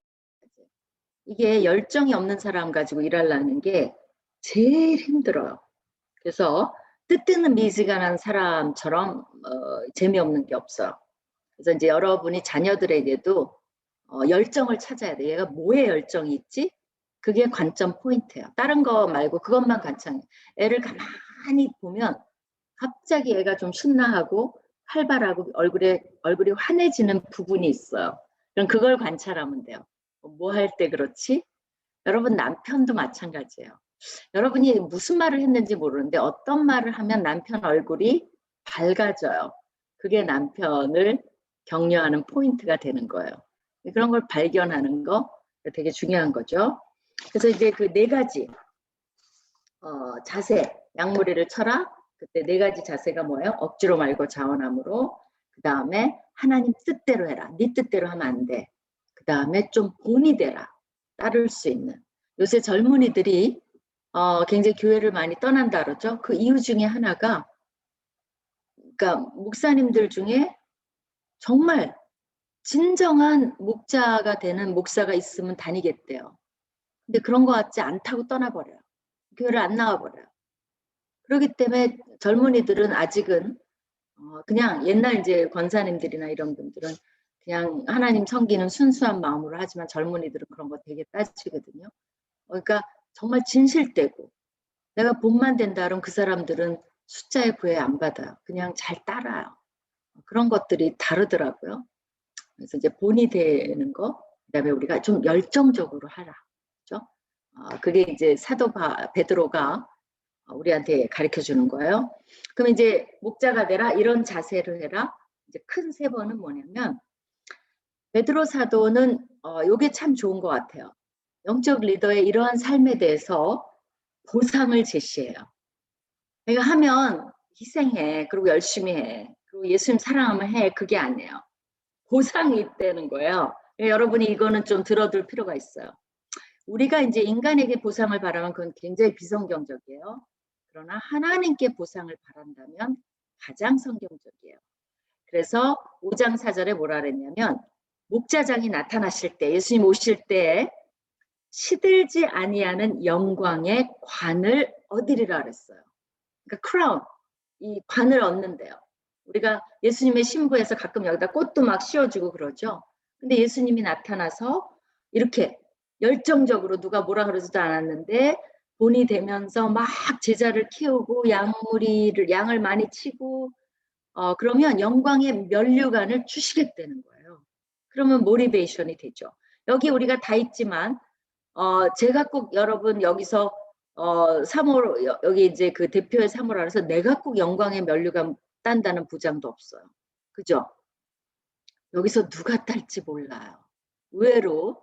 이게 열정이 없는 사람 가지고 일하려는 게 제일 힘들어요. 그래서 뜻되는 미지근한 사람처럼 재미없는 게 없어요. 그래서 이제 여러분이 자녀들에게도 열정을 찾아야 돼. 얘가 뭐에 열정이 있지? 그게 관점 포인트예요. 다른 거 말고 그것만 관찰해. 애를 가만히 보면 갑자기 애가 좀 신나하고 활발하고 얼굴이 환해지는 부분이 있어요. 그럼 그걸 관찰하면 돼요. 뭐 할 때 그렇지? 여러분 남편도 마찬가지예요. 여러분이 무슨 말을 했는지 모르는데 어떤 말을 하면 남편 얼굴이 밝아져요. 그게 남편을 격려하는 포인트가 되는 거예요. 그런 걸 발견하는 거 되게 중요한 거죠. 그래서 이제 그 네 가지 자세 양무리를 쳐라. 그때 네 가지 자세가 뭐예요? 억지로 말고 자원함으로. 그 다음에 하나님 뜻대로 해라. 네 뜻대로 하면 안 돼. 그 다음에 좀 본이 되라. 따를 수 있는. 요새 젊은이들이 굉장히 교회를 많이 떠난다 그러죠. 그 이유 중에 하나가, 그러니까 목사님들 중에 정말 진정한 목자가 되는 목사가 있으면 다니겠대요. 근데 그런 것 같지 않다고 떠나버려요. 교회를 안 나와버려요. 그렇기 때문에 젊은이들은 아직은 그냥 옛날 이제 권사님들이나 이런 분들은 그냥 하나님 섬기는 순수한 마음으로 하지만 젊은이들은 그런 거 되게 따지거든요. 그러니까 정말 진실되고 내가 본만 된다 그러면 그 사람들은 숫자에 구애 안 받아요. 그냥 잘 따라요. 그런 것들이 다르더라고요. 그래서 이제 본이 되는 거, 그다음에 우리가 좀 열정적으로 하라. 그죠? 그게 이제 사도 베드로가 우리한테 가르쳐 주는 거예요. 그럼 이제 목자가 되라 이런 자세를 해라. 이제 큰 세 번은 뭐냐면 베드로 사도는 요게 참 좋은 것 같아요. 영적 리더의 이러한 삶에 대해서 보상을 제시해요. 내가 하면 희생해. 그리고 열심히 해. 그리고 예수님 사랑하면 해. 그게 아니에요. 보상이 있다는 거예요. 여러분이 이거는 좀 들어둘 필요가 있어요. 우리가 이제 인간에게 보상을 바라면 그건 굉장히 비성경적이에요. 그러나 하나님께 보상을 바란다면 가장 성경적이에요. 그래서 5장 4절에 뭐라 그랬냐면 목자장이 나타나실 때 예수님 오실 때 시들지 아니하는 영광의 관을 얻으리라 그랬어요. 그러니까 크라운, 이 관을 얻는데요. 우리가 예수님의 신부에서 가끔 여기다 꽃도 막 씌워주고 그러죠. 근데 예수님이 나타나서 이렇게 열정적으로 누가 뭐라 그러지도 않았는데 본이 되면서 막 제자를 키우고 양을 많이 치고 그러면 영광의 면류관을 주시겠다는 거예요. 그러면 모티베이션이 되죠. 여기 우리가 다 있지만 제가 꼭 여러분 여기서 사모로 여기 이제 그 대표의 사모라 해서 내가 꼭 영광의 면류관 딴다는 부장도 없어요. 그죠? 여기서 누가 딸지 몰라요. 의외로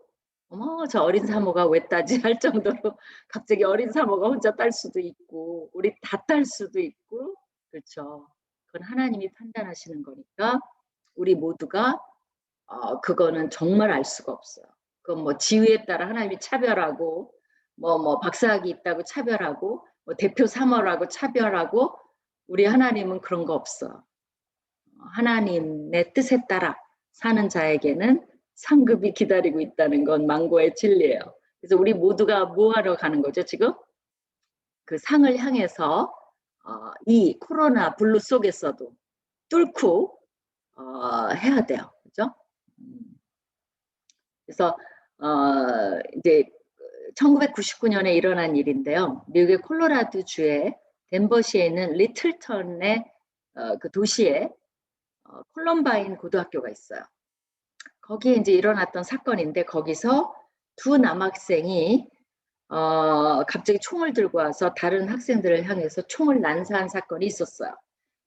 어머 저 어린 사모가 왜 따지 할 정도로 갑자기 어린 사모가 혼자 딸 수도 있고 우리 다 딸 수도 있고 그렇죠. 그건 하나님이 판단하시는 거니까 우리 모두가 그거는 정말 알 수가 없어요. 그건 뭐 지위에 따라 하나님이 차별하고 뭐 박사학위 있다고 차별하고 뭐 대표 사모라고 차별하고 우리 하나님은 그런 거 없어. 하나님의 뜻에 따라 사는 자에게는 상급이 기다리고 있다는 건 만고의 진리예요. 그래서 우리 모두가 뭐 하러 가는 거죠 지금? 그 상을 향해서 이 코로나 블루 속에서도 뚫고 해야 돼요. 그죠? 그래서 이제 1999년에 일어난 일인데요. 미국의 콜로라도 주의 덴버시에 있는 리틀턴의 그 도시에 콜럼바인 고등학교가 있어요. 거기에 이제 일어났던 사건인데 거기서 두 남학생이 갑자기 총을 들고 와서 다른 학생들을 향해서 총을 난사한 사건이 있었어요.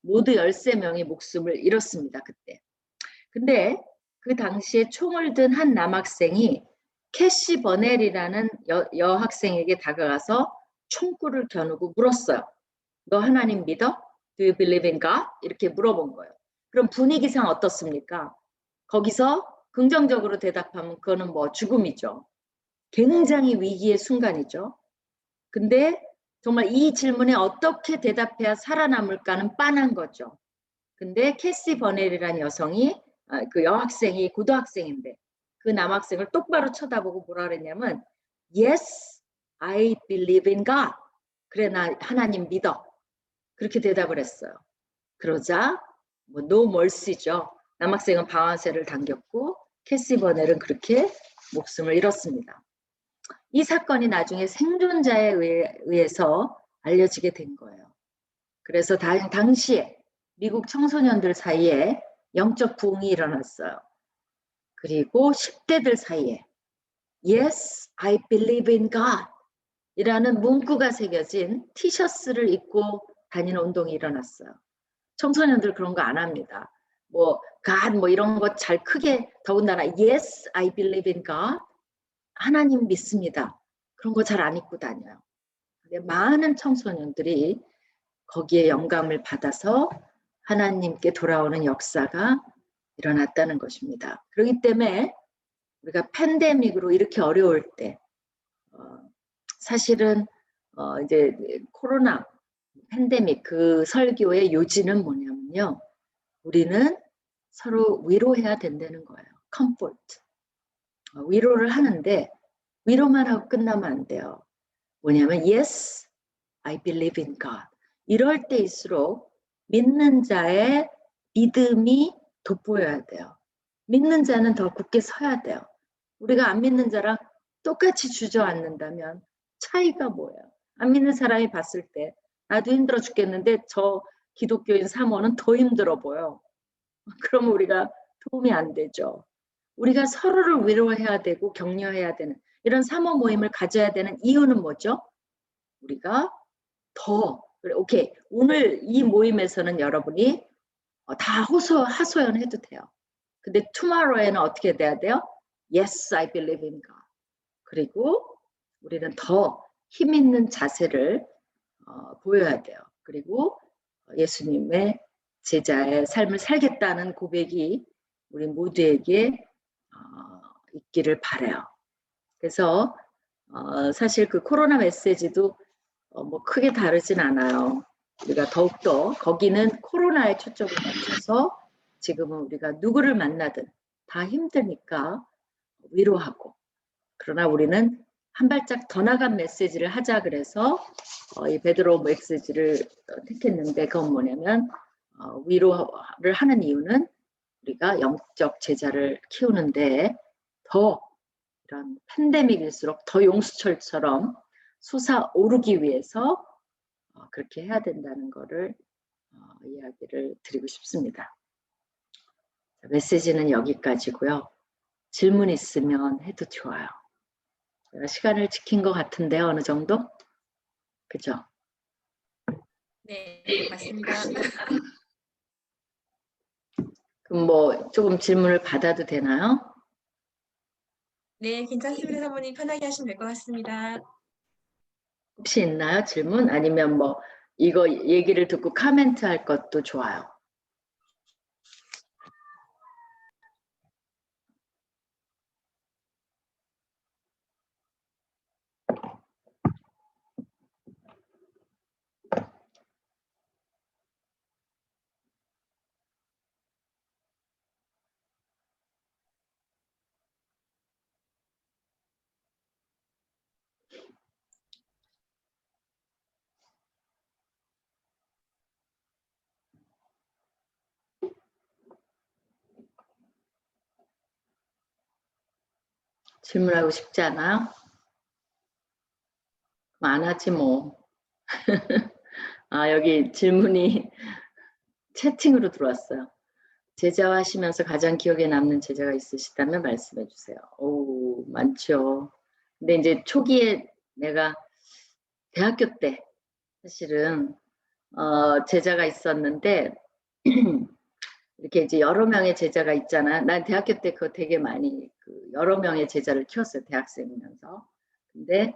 모두 13명이 목숨을 잃었습니다. 그때. 근데 그 당시에 총을 든 한 남학생이 캐시 버넬이라는 여학생에게 다가가서 총구를 겨누고 물었어요. 너 하나님 믿어? Do you believe in God? 이렇게 물어본 거예요. 그럼 분위기상 어떻습니까? 거기서 긍정적으로 대답하면 그거는 뭐 죽음이죠. 굉장히 위기의 순간이죠. 근데 정말 이 질문에 어떻게 대답해야 살아남을까는 빤한 거죠. 근데 캐시 버넬이라는 여성이 그 여학생이 고등학생인데 그 남학생을 똑바로 쳐다보고 뭐라 그랬냐면 Yes, I believe in God. 그래 나 하나님 믿어. 그렇게 대답을 했어요. 그러자 뭐 no mercy죠. 남학생은 방아쇠를 당겼고 캐시 버넬은 그렇게 목숨을 잃었습니다. 이 사건이 나중에 생존자에 의해서 알려지게 된 거예요. 그래서 당시에 미국 청소년들 사이에 영적 부흥이 일어났어요. 그리고 10대들 사이에 Yes, I believe in God 이라는 문구가 새겨진 티셔츠를 입고 다니는 운동이 일어났어요. 청소년들 그런 거 안 합니다. 뭐 God 뭐 이런 거 잘 크게 더군다나 Yes, I believe in God 하나님 믿습니다. 그런 거 잘 안 입고 다녀요. 많은 청소년들이 거기에 영감을 받아서 하나님께 돌아오는 역사가 일어났다는 것입니다. 그렇기 때문에 우리가 팬데믹으로 이렇게 어려울 때 사실은 이제 코로나 팬데믹 그 설교의 요지는 뭐냐면요. 우리는 서로 위로해야 된다는 거예요. comfort. 위로를 하는데 위로만 하고 끝나면 안 돼요. 뭐냐면 yes, I believe in God. 이럴 때일수록 믿는 자의 믿음이 돋보여야 돼요. 믿는 자는 더 굳게 서야 돼요. 우리가 안 믿는 자랑 똑같이 주저앉는다면 차이가 뭐예요? 안 믿는 사람이 봤을 때 나도 힘들어 죽겠는데 저 기독교인 사모는 더 힘들어 보여. 그러면 우리가 도움이 안 되죠. 우리가 서로를 위로해야 되고 격려해야 되는 이런 사모 모임을 가져야 되는 이유는 뭐죠? 우리가 더 오케이 오늘 이 모임에서는 여러분이 다 하소연해도 돼요. 근데 tomorrow에는 어떻게 돼야 돼요? Yes, I believe in God. 그리고 우리는 더 힘 있는 자세를 보여야 돼요. 그리고 예수님의 제자의 삶을 살겠다는 고백이 우리 모두에게 있기를 바라요. 그래서 사실 그 코로나 메시지도 뭐 크게 다르진 않아요. 우리가 더욱더 거기는 코로나에 초점을 맞춰서 지금은 우리가 누구를 만나든 다 힘드니까 위로하고 그러나 우리는 한 발짝 더 나간 메시지를 하자 그래서 이 베드로 메시지를 택했는데 그건 뭐냐면 위로를 하는 이유는 우리가 영적 제자를 키우는데 더 이런 팬데믹일수록 더 용수철처럼 솟아오르기 위해서 그렇게 해야 된다는 거를 이야기를 드리고 싶습니다. 메시지는 여기까지고요. 질문 있으면 해도 좋아요. 시간을 지킨 것 같은데요, 어느 정도? 그죠? 네, 맞습니다. 그럼 뭐 조금 질문을 받아도 되나요? 네, 괜찮습니다. 사모님 편하게 하시면 될 것 같습니다. 혹시 있나요, 질문? 아니면 뭐 이거 얘기를 듣고 코멘트 할 것도 좋아요. 질문하고 싶지 않아요? 그럼 안 하지 뭐. 여기 질문이 채팅으로 들어왔어요. 제자와 하시면서 가장 기억에 남는 제자가 있으시다면 말씀해 주세요. 오, 많죠. 근데 이제 초기에 내가 대학교 때 사실은 제자가 있었는데 이렇게 이제 여러 명의 제자가 있잖아. 난 대학교 때 그거 되게 많이 여러 명의 제자를 키웠어요. 대학생이면서. 근데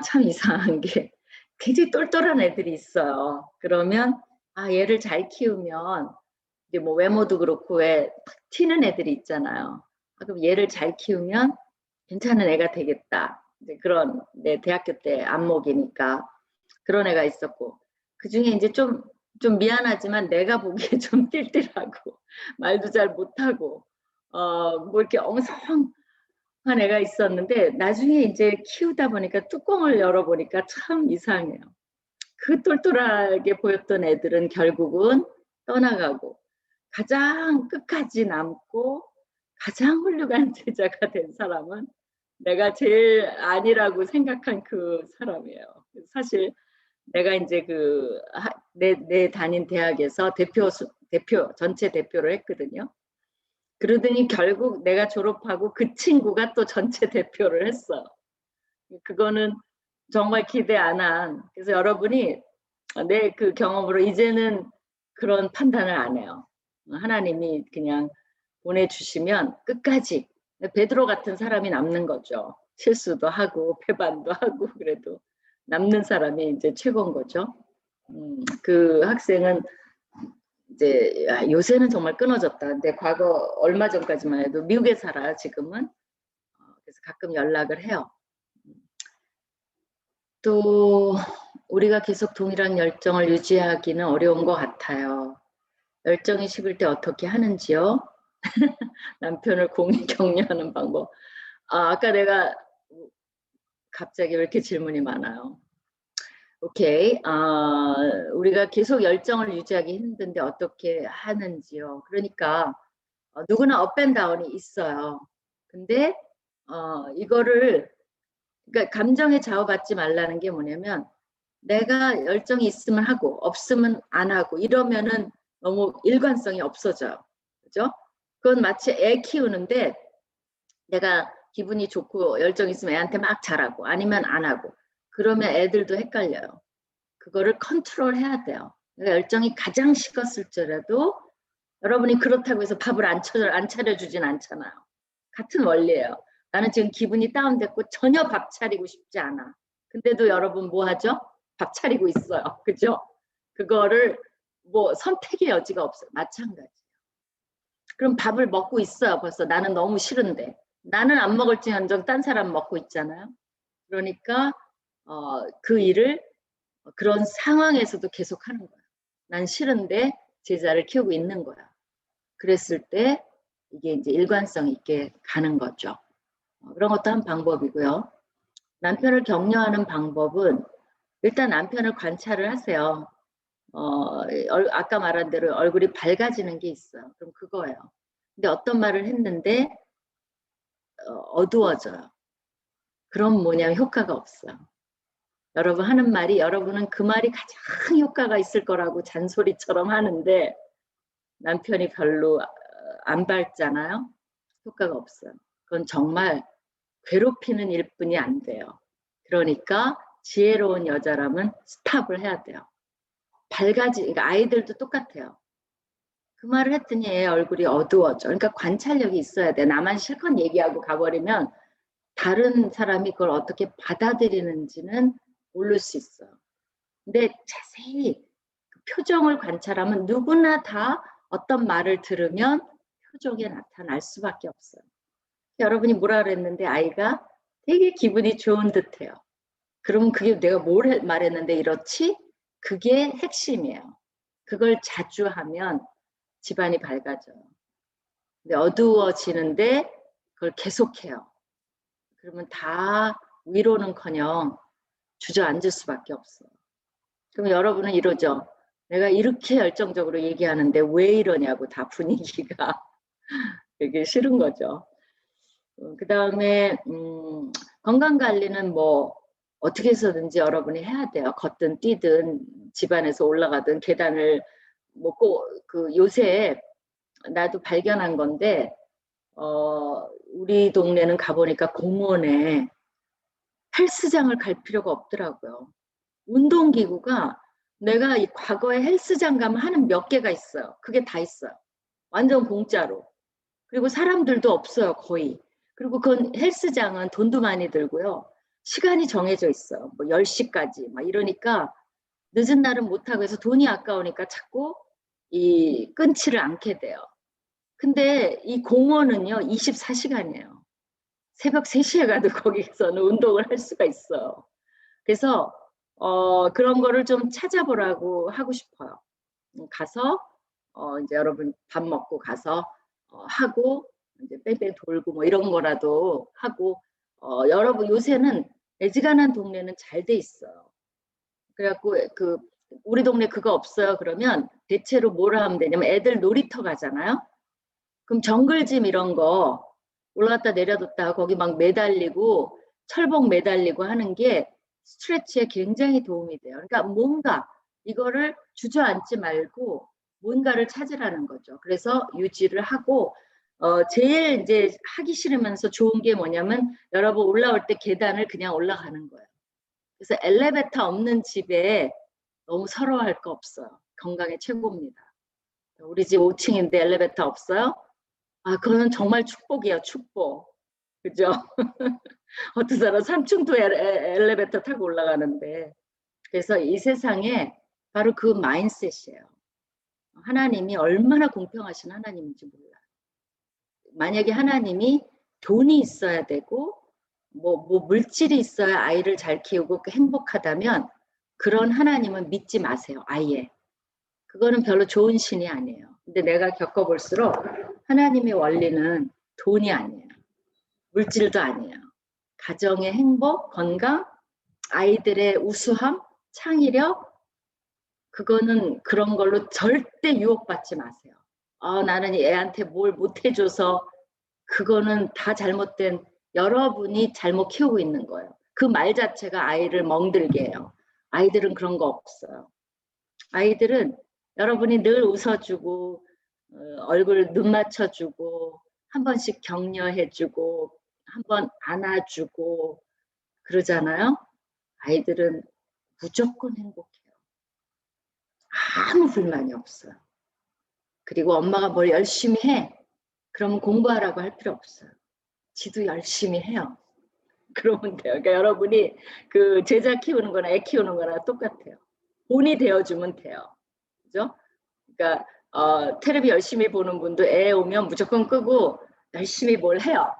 참 이상한 게 굉장히 똘똘한 애들이 있어요. 그러면 얘를 잘 키우면 이제 뭐 외모도 그렇고 왜 튀는 애들이 있잖아요. 그럼 얘를 잘 키우면 괜찮은 애가 되겠다. 이제 그런 내 대학교 때 안목이니까 그런 애가 있었고 그 중에 이제 좀 미안하지만 내가 보기에 좀 띨띨하고 말도 잘 못하고 뭐 이렇게 엉성한 애가 있었는데 나중에 이제 키우다 보니까 뚜껑을 열어보니까 참 이상해요. 그 똘똘하게 보였던 애들은 결국은 떠나가고 가장 끝까지 남고 가장 훌륭한 제자가 된 사람은 내가 제일 아니라고 생각한 그 사람이에요. 사실 내가 이제 내 다닌 대학에서 전체 대표를 했거든요. 그러더니 결국 내가 졸업하고 그 친구가 또 전체 대표를 했어. 그거는 정말 기대 안 한. 그래서 여러분이 내 그 경험으로 이제는 그런 판단을 안 해요. 하나님이 그냥 보내주시면 끝까지 베드로 같은 사람이 남는 거죠. 실수도 하고 배반도 하고 그래도 남는 사람이 이제 최고인 거죠. 그 학생은 이제 요새는 정말 끊어졌다. 근데 과거 얼마 전까지만 해도 미국에 살아 지금은. 그래서 가끔 연락을 해요. 또 우리가 계속 동일한 열정을 유지하기는 어려운 것 같아요. 열정이 식을 때 어떻게 하는지요? 남편을 공히 격려하는 방법. 아까 내가 갑자기 왜 이렇게 질문이 많아요? 오케이. 우리가 계속 열정을 유지하기 힘든데 어떻게 하는지요? 그러니까 누구나 업앤다운이 있어요. 근데 이거를 그러니까 감정에 좌우받지 말라는 게 뭐냐면 내가 열정이 있으면 하고 없으면 안 하고 이러면은 너무 일관성이 없어져요. 그죠? 그건 마치 애 키우는데 내가 기분이 좋고 열정 있으면 애한테 막 잘하고 아니면 안 하고 그러면 애들도 헷갈려요. 그거를 컨트롤 해야 돼요. 그러니까 열정이 가장 식었을지라도 여러분이 그렇다고 해서 밥을 안 차려주진 않잖아요. 같은 원리예요. 나는 지금 기분이 다운됐고 전혀 밥 차리고 싶지 않아. 근데도 여러분 뭐 하죠? 밥 차리고 있어요. 그죠? 그거를 뭐 선택의 여지가 없어요. 마찬가지. 그럼 밥을 먹고 있어요. 벌써 나는 너무 싫은데. 나는 안 먹을지언정 딴 사람 먹고 있잖아요. 그러니까 그 일을 그런 상황에서도 계속 하는 거야. 난 싫은데 제자를 키우고 있는 거야. 그랬을 때 이게 이제 일관성 있게 가는 거죠. 그런 것도 한 방법이고요. 남편을 격려하는 방법은 일단 남편을 관찰을 하세요. 아까 말한 대로 얼굴이 밝아지는 게 있어요. 그럼 그거예요. 근데 어떤 말을 했는데 어두워져요. 그럼 뭐냐면 효과가 없어요. 여러분 하는 말이 여러분은 그 말이 가장 효과가 있을 거라고 잔소리처럼 하는데 남편이 별로 안 밝잖아요. 효과가 없어요. 그건 정말 괴롭히는 일뿐이 안 돼요. 그러니까 지혜로운 여자라면 스탑을 해야 돼요. 그러니까 아이들도 똑같아요. 그 말을 했더니 애 얼굴이 어두워져. 그러니까 관찰력이 있어야 돼. 나만 실컷 얘기하고 가버리면 다른 사람이 그걸 어떻게 받아들이는지는 모를 수 있어요. 근데 자세히 그 표정을 관찰하면 누구나 다 어떤 말을 들으면 표정에 나타날 수밖에 없어요. 여러분이 뭐라 그랬는데 아이가 되게 기분이 좋은 듯해요. 그러면 그게 내가 뭘 말했는데 이렇지? 그게 핵심이에요. 그걸 자주 하면 집안이 밝아져요. 근데 어두워지는데 그걸 계속해요. 그러면 다 위로는커녕 주저앉을 수밖에 없어요. 그럼 여러분은 이러죠. 내가 이렇게 열정적으로 얘기하는데 왜 이러냐고 다 분위기가 되게 싫은 거죠. 그 다음에 건강관리는 뭐 어떻게 해서든지 여러분이 해야 돼요. 걷든 뛰든 집안에서 올라가든 계단을 먹고 그 요새 나도 발견한 건데 우리 동네는 가보니까 공원에 헬스장을 갈 필요가 없더라고요. 운동기구가 내가 과거에 헬스장 가면 하는 몇 개가 있어요. 그게 다 있어요. 완전 공짜로. 그리고 사람들도 없어요, 거의. 그리고 그건 헬스장은 돈도 많이 들고요. 시간이 정해져 있어요. 뭐 10시까지 막 이러니까 늦은 날은 못하고 해서 돈이 아까우니까 자꾸 끊지를 않게 돼요. 근데 이 공원은요, 24시간이에요. 새벽 3시에 가도 거기서는 운동을 할 수가 있어요. 그래서 그런 거를 좀 찾아보라고 하고 싶어요. 가서 이제 여러분 밥 먹고 가서 하고 이제 뺑뺑 돌고 뭐 이런 거라도 하고 여러분 요새는 애지간한 동네는 잘 돼 있어요. 그래갖고 그 우리 동네 그거 없어요. 그러면 대체로 뭘 하면 되냐면 애들 놀이터 가잖아요. 그럼 정글짐 이런 거 올라갔다 내려뒀다 거기 막 매달리고 철봉 매달리고 하는 게 스트레치에 굉장히 도움이 돼요. 그러니까 뭔가 이거를 주저앉지 말고 뭔가를 찾으라는 거죠. 그래서 유지를 하고 제일 이제 하기 싫으면서 좋은 게 뭐냐면 여러분 올라올 때 계단을 그냥 올라가는 거예요. 그래서 엘리베이터 없는 집에 너무 서러워할 거 없어요. 건강에 최고입니다. 우리 집 5층인데 엘리베이터 없어요? 그거는 정말 축복이에요, 축복. 그죠? 어떤 사람 3층도 엘리베이터 타고 올라가는데. 그래서 이 세상에 바로 그 마인셋이에요. 하나님이 얼마나 공평하신 하나님인지 몰라요. 만약에 하나님이 돈이 있어야 되고 뭐 물질이 있어야 아이를 잘 키우고 행복하다면 그런 하나님은 믿지 마세요. 아예. 그거는 별로 좋은 신이 아니에요. 근데 내가 겪어볼수록 하나님의 원리는 돈이 아니에요. 물질도 아니에요. 가정의 행복, 건강, 아이들의 우수함, 창의력, 그거는 그런 걸로 절대 유혹받지 마세요. 나는 이 애한테 뭘 못해줘서 그거는 다 잘못된, 여러분이 잘못 키우고 있는 거예요. 그 말 자체가 아이를 멍들게 해요. 아이들은 그런 거 없어요. 아이들은 여러분이 늘 웃어주고 얼굴 눈 맞춰주고 한 번씩 격려해주고 한 번 안아주고 그러잖아요. 아이들은 무조건 행복해요. 아무 불만이 없어요. 그리고 엄마가 뭘 열심히 해. 그러면 공부하라고 할 필요 없어요. 지도 열심히 해요. 그러면 돼요. 그러니까 여러분이 그 제자 키우는 거나 애 키우는 거나 똑같아요. 본이 되어주면 돼요. 그죠? 그러니까 텔레비 열심히 보는 분도 애 오면 무조건 끄고 열심히 뭘 해요.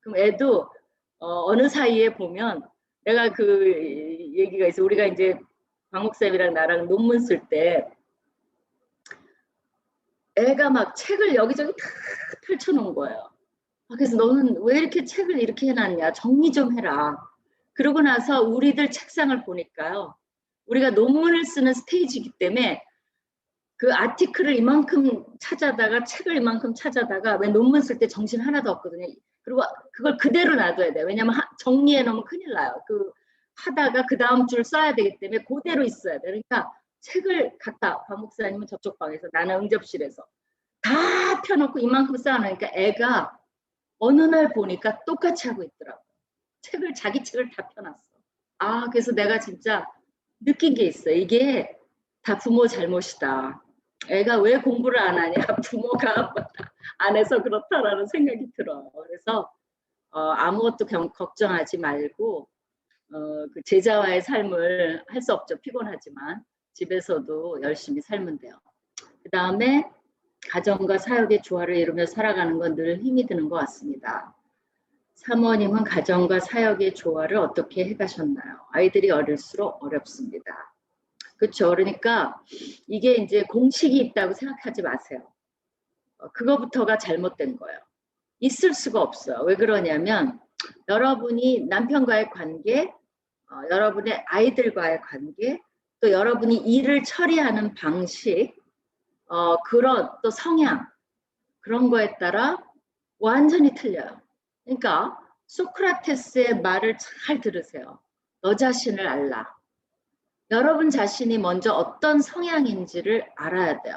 그럼 애도 어느 사이에 보면 내가 그 얘기가 있어. 우리가 이제 광옥쌤이랑 나랑 논문 쓸 때 애가 막 책을 여기저기 다 펼쳐놓은 거예요. 그래서 너는 왜 이렇게 책을 이렇게 해놨냐. 정리 좀 해라. 그러고 나서 우리들 책상을 보니까요. 우리가 논문을 쓰는 스테이지이기 때문에 그 아티클을 이만큼 찾아다가 책을 이만큼 찾아다가 왜 논문 쓸 때 정신 하나도 없거든요. 그리고 그걸 그대로 놔둬야 돼요. 왜냐면 정리해 놓으면 큰일 나요. 그 하다가 그 다음 줄 써야 되기 때문에 그대로 있어야 돼요. 그러니까 책을 갖다 박 목사님은 저쪽 방에서 나는 응접실에서 다 펴놓고 이만큼 쌓아놓으니까 애가 어느 날 보니까 똑같이 하고 있더라고요. 책을 자기 책을 다 펴놨어. 그래서 내가 진짜 느낀 게 있어요. 이게 다 부모 잘못이다. 애가 왜 공부를 안 하냐. 부모가 안 해서 그렇다라는 생각이 들어요. 그래서 아무것도 걱정하지 말고 그 제자와의 삶을 할 수 없죠. 피곤하지만 집에서도 열심히 살면 돼요. 그 다음에 가정과 사역의 조화를 이루며 살아가는 건 늘 힘이 드는 것 같습니다. 사모님은 가정과 사역의 조화를 어떻게 해가셨나요? 아이들이 어릴수록 어렵습니다. 그렇죠. 그러니까 이게 이제 공식이 있다고 생각하지 마세요. 그거부터가 잘못된 거예요. 있을 수가 없어요. 왜 그러냐면 여러분이 남편과의 관계, 여러분의 아이들과의 관계, 또 여러분이 일을 처리하는 방식, 그런 또 성향, 그런 거에 따라 완전히 틀려요. 그러니까 소크라테스의 말을 잘 들으세요. 너 자신을 알라. 여러분 자신이 먼저 어떤 성향인지를 알아야 돼요.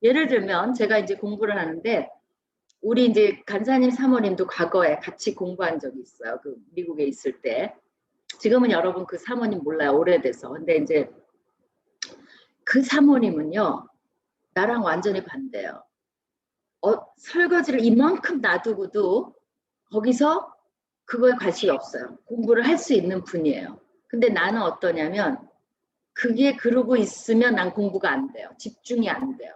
예를 들면 제가 이제 공부를 하는데 우리 이제 간사님 사모님도 과거에 같이 공부한 적이 있어요. 그 미국에 있을 때. 지금은 여러분 그 사모님 몰라요. 오래돼서. 근데 이제 그 사모님은요. 나랑 완전히 반대예요. 설거지를 이만큼 놔두고도 거기서 그거에 관심이 없어요. 공부를 할 수 있는 분이에요. 근데 나는 어떠냐면 그게 그러고 있으면 난 공부가 안 돼요. 집중이 안 돼요.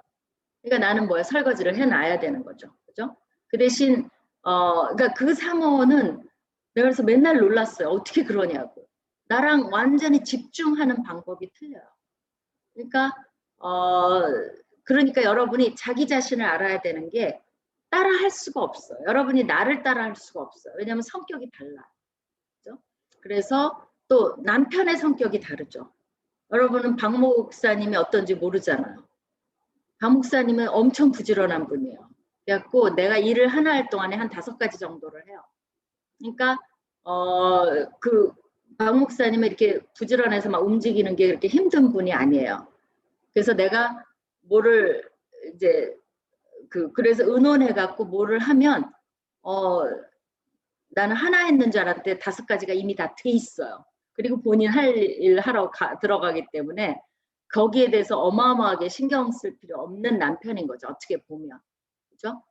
그러니까 나는 뭐야 설거지를 해놔야 되는 거죠. 그죠? 그 대신 그러니까 그 사모는 내가 그래서 맨날 놀랐어요. 어떻게 그러냐고. 나랑 완전히 집중하는 방법이 틀려요. 그러니까 여러분이 자기 자신을 알아야 되는 게 따라 할 수가 없어요. 여러분이 나를 따라 할 수가 없어요. 왜냐하면 성격이 달라요. 그죠? 그래서 또 남편의 성격이 다르죠. 여러분은 박 목사님이 어떤지 모르잖아요. 박 목사님은 엄청 부지런한 분이에요. 그래갖고 내가 일을 하나 할 동안에 한 5가지 정도를 해요. 그러니까 그 박 목사님은 이렇게 부지런해서 막 움직이는 게 그렇게 힘든 분이 아니에요. 그래서 내가 뭐를 이제 그래서 의논해갖고 뭐를 하면 나는 하나 했는 줄 알았는데 5가지가 이미 다 돼 있어요. 그리고 본인 할 일 하러 들어가기 때문에 거기에 대해서 어마어마하게 신경 쓸 필요 없는 남편인 거죠. 어떻게 보면. 그죠?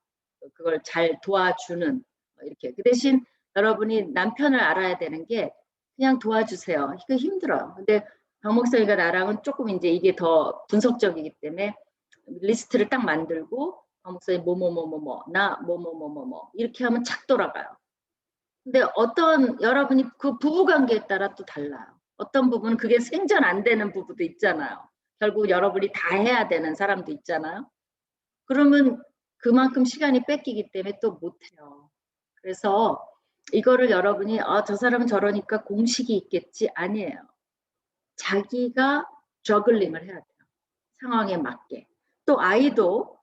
그걸 잘 도와주는 이렇게. 그 대신 여러분이 남편을 알아야 되는 게 그냥 도와주세요. 이거 힘들어요. 근데 박 목사님과 나랑은 조금 이제 이게 더 분석적이기 때문에 리스트를 딱 만들고 박 목사님 뭐뭐뭐뭐뭐 나 뭐뭐뭐뭐뭐 이렇게 하면 착 돌아가요. 근데 어떤 여러분이 그 부부관계에 따라 또 달라요. 어떤 부분은 그게 생전 안 되는 부부도 있잖아요. 결국 여러분이 다 해야 되는 사람도 있잖아요. 그러면 그만큼 시간이 뺏기기 때문에 또 못해요. 그래서 이거를 여러분이 저 사람은 저러니까 공식이 있겠지 아니에요. 자기가 저글링을 해야 돼요. 상황에 맞게. 또 아이도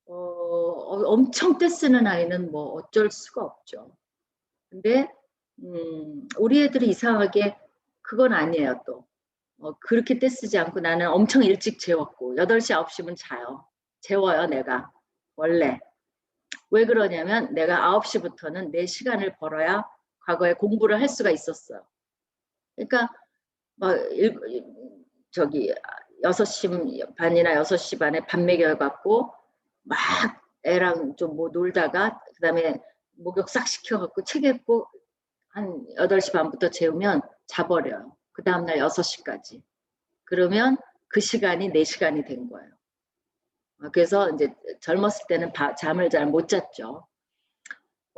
엄청 떼쓰는 아이는 뭐 어쩔 수가 없죠. 근데 우리 애들이 이상하게 그건 아니에요 또. 그렇게 떼쓰지 않고 나는 엄청 일찍 재웠고 8시 9시면 자요. 재워요 내가 원래. 왜 그러냐면 내가 9시부터는 내 시간을 벌어야 과거에 공부를 할 수가 있었어요. 그러니까 막 저기 6시 반이나 6시 반에 밥 먹여갖고 막 애랑 좀 뭐 놀다가 그다음에 목욕 싹 시켜갖고 책 읽고 한 8시 반부터 재우면 자버려요. 그 다음날 6시까지. 그러면 그 시간이 내 시간이 된 거예요. 그래서 이제 젊었을 때는 잠을 잘 못 잤죠.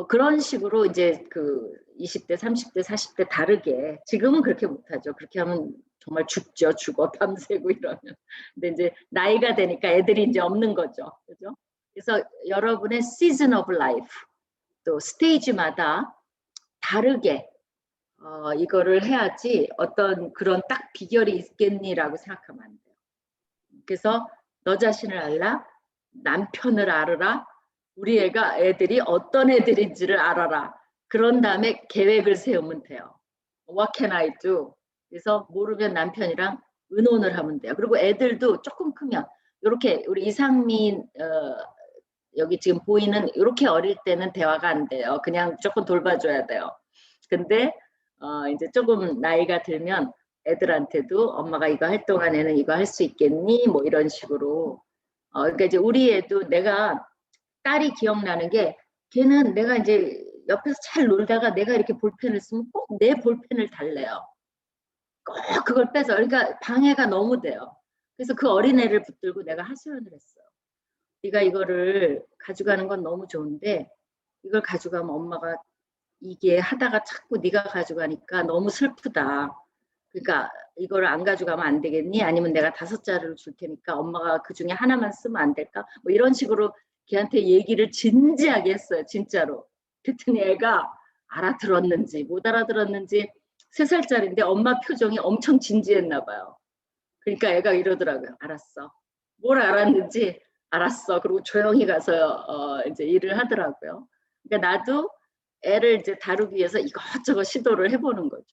그런 식으로 이제 그 20대, 30대, 40대 다르게 지금은 그렇게 못하죠. 그렇게 하면 정말 죽죠. 죽어 밤새고 이러면. 근데 이제 나이가 되니까 애들이 이제 없는 거죠. 그죠? 그래서 여러분의 season of life 또 스테이지마다 다르게 이거를 해야지 어떤 그런 딱 비결이 있겠니라고 생각하면 안 돼요. 그래서 너 자신을 알라, 남편을 알아라, 우리 애들이 어떤 애들인지를 알아라. 그런 다음에 계획을 세우면 돼요. What can I do? 그래서 모르면 남편이랑 의논을 하면 돼요. 그리고 애들도 조금 크면 이렇게 우리 이상민 여기 지금 보이는 이렇게 어릴 때는 대화가 안 돼요. 그냥 조금 돌봐줘야 돼요. 근데 이제 조금 나이가 들면 애들한테도 엄마가 이거 할 동안에는 이거 할 수 있겠니? 뭐 이런 식으로. 그러니까 이제 우리 애도 내가 딸이 기억나는 게 걔는 내가 이제 옆에서 잘 놀다가 내가 이렇게 볼펜을 쓰면 꼭 내 볼펜을 달래요. 꼭 그걸 빼서. 그러니까 방해가 너무 돼요. 그래서 그 어린애를 붙들고 내가 하소연을 했어요. 네가 이거를 가져가는 건 너무 좋은데 이걸 가져가면 엄마가 이게 하다가 자꾸 네가 가져가니까 너무 슬프다. 그러니까 이걸 안 가져가면 안 되겠니? 아니면 내가 5자루를 줄 테니까 엄마가 그 중에 하나만 쓰면 안 될까? 뭐 이런 식으로 걔한테 얘기를 진지하게 했어요. 진짜로. 그랬더니 애가 알아들었는지 못 알아들었는지 3살짜리인데 엄마 표정이 엄청 진지했나 봐요. 그러니까 애가 이러더라고요. 알았어. 뭘 알았는지 알았어. 그리고 조용히 가서 이제 일을 하더라고요. 그러니까 나도 애를 이제 다루기 위해서 이것저것 시도를 해보는 거죠.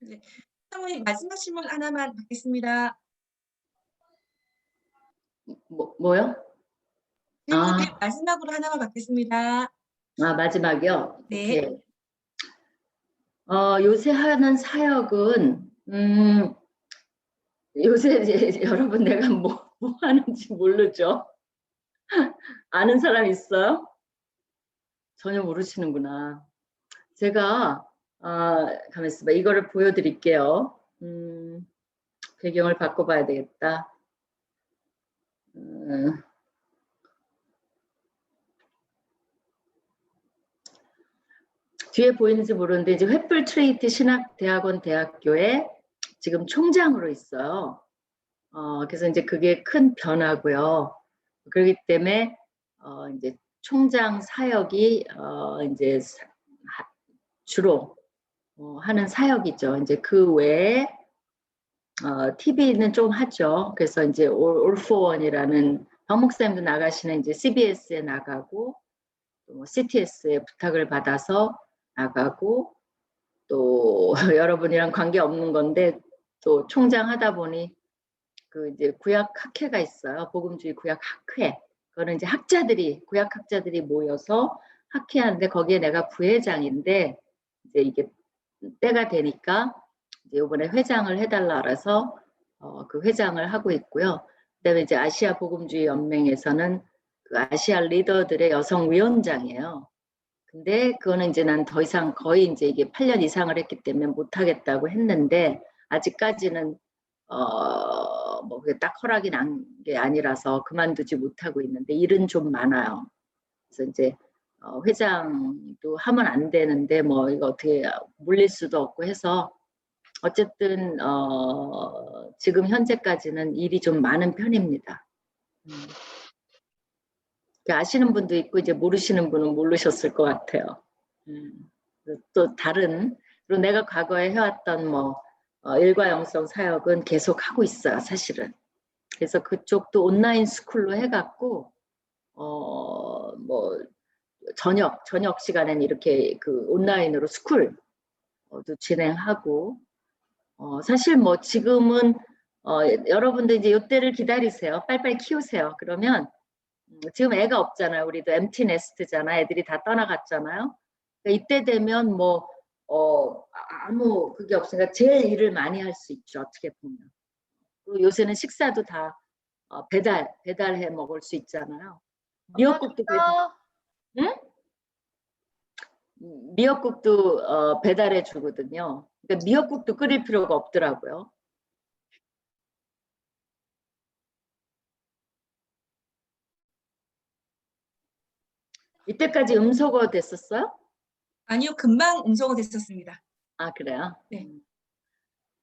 네. 사모님 마지막 질문 하나만 받겠습니다. 뭐요? 질문을 마지막으로 하나만 받겠습니다. 마지막이요? 네. 오케이. 요새 하는 사역은 요새 이제 여러분 내가 뭐 하는지 모르죠? 아는 사람 있어요? 전혀 모르시는구나. 제가 가만히 있어봐. 이거를 보여드릴게요. 배경을 바꿔봐야 되겠다. 뒤에 보이는지 모르는데 이제 횃불 트레이트 신학대학원 대학교에 지금 총장으로 있어요. 그래서 이제 그게 큰 변화고요. 그렇기 때문에 이제 총장 사역이 이제 주로 하는 사역이죠. 이제 그 외에 TV는 좀 하죠. 그래서 이제 올포원이라는 박 목사님도 나가시는 이제 CBS에 나가고 또 CTS에 부탁을 받아서 나가고 또 여러분이랑 관계 없는 건데 또 총장 하다 보니 그 이제 구약 학회가 있어요. 복음주의 구약 학회. 그거는 이제 구약 학자들이 모여서 학회하는데 거기에 내가 부회장인데 이제 이게 때가 되니까 이제 이번에 회장을 해달라 그래서 그 회장을 하고 있고요. 그다음에 이제 아시아 복음주의 연맹에서는 그 아시아 리더들의 여성 위원장이에요. 근데 그거는 이제 난 더 이상 거의 이제 이게 8년 이상을 했기 때문에 못하겠다고 했는데 아직까지는 뭐 그게 딱 허락이 난 게 아니라서 그만두지 못하고 있는데 일은 좀 많아요. 그래서 이제 회장도 하면 안 되는데 뭐 이거 어떻게 물릴 수도 없고 해서 어쨌든 지금 현재까지는 일이 좀 많은 편입니다. 아시는 분도 있고 이제 모르시는 분은 모르셨을 것 같아요. 또 다른 그리고 내가 과거에 해왔던 뭐 일과 영성 사역은 계속 하고 있어요, 사실은. 그래서 그쪽도 온라인 스쿨로 해갖고 뭐 저녁 시간에는 이렇게 그 온라인으로 스쿨도 진행하고 사실 뭐 지금은 여러분들 이제 요때를 기다리세요. 빨리빨리 키우세요. 그러면 지금 애가 없잖아요. 우리도 엠티 네스트잖아. 애들이 다 떠나갔잖아요. 그러니까 이때 되면 뭐 아무 그게 없으니까 제일 일을 많이 할 수 있죠. 어떻게 보면. 그리고 요새는 식사도 다 배달해 먹을 수 있잖아요. 미역국도 응? 미역국도 배달해 주거든요. 그러니까 미역국도 끓일 필요가 없더라고요. 이때까지 음소거 됐었어요? 아니요, 금방 음소거 됐었습니다. 아, 그래요? 네.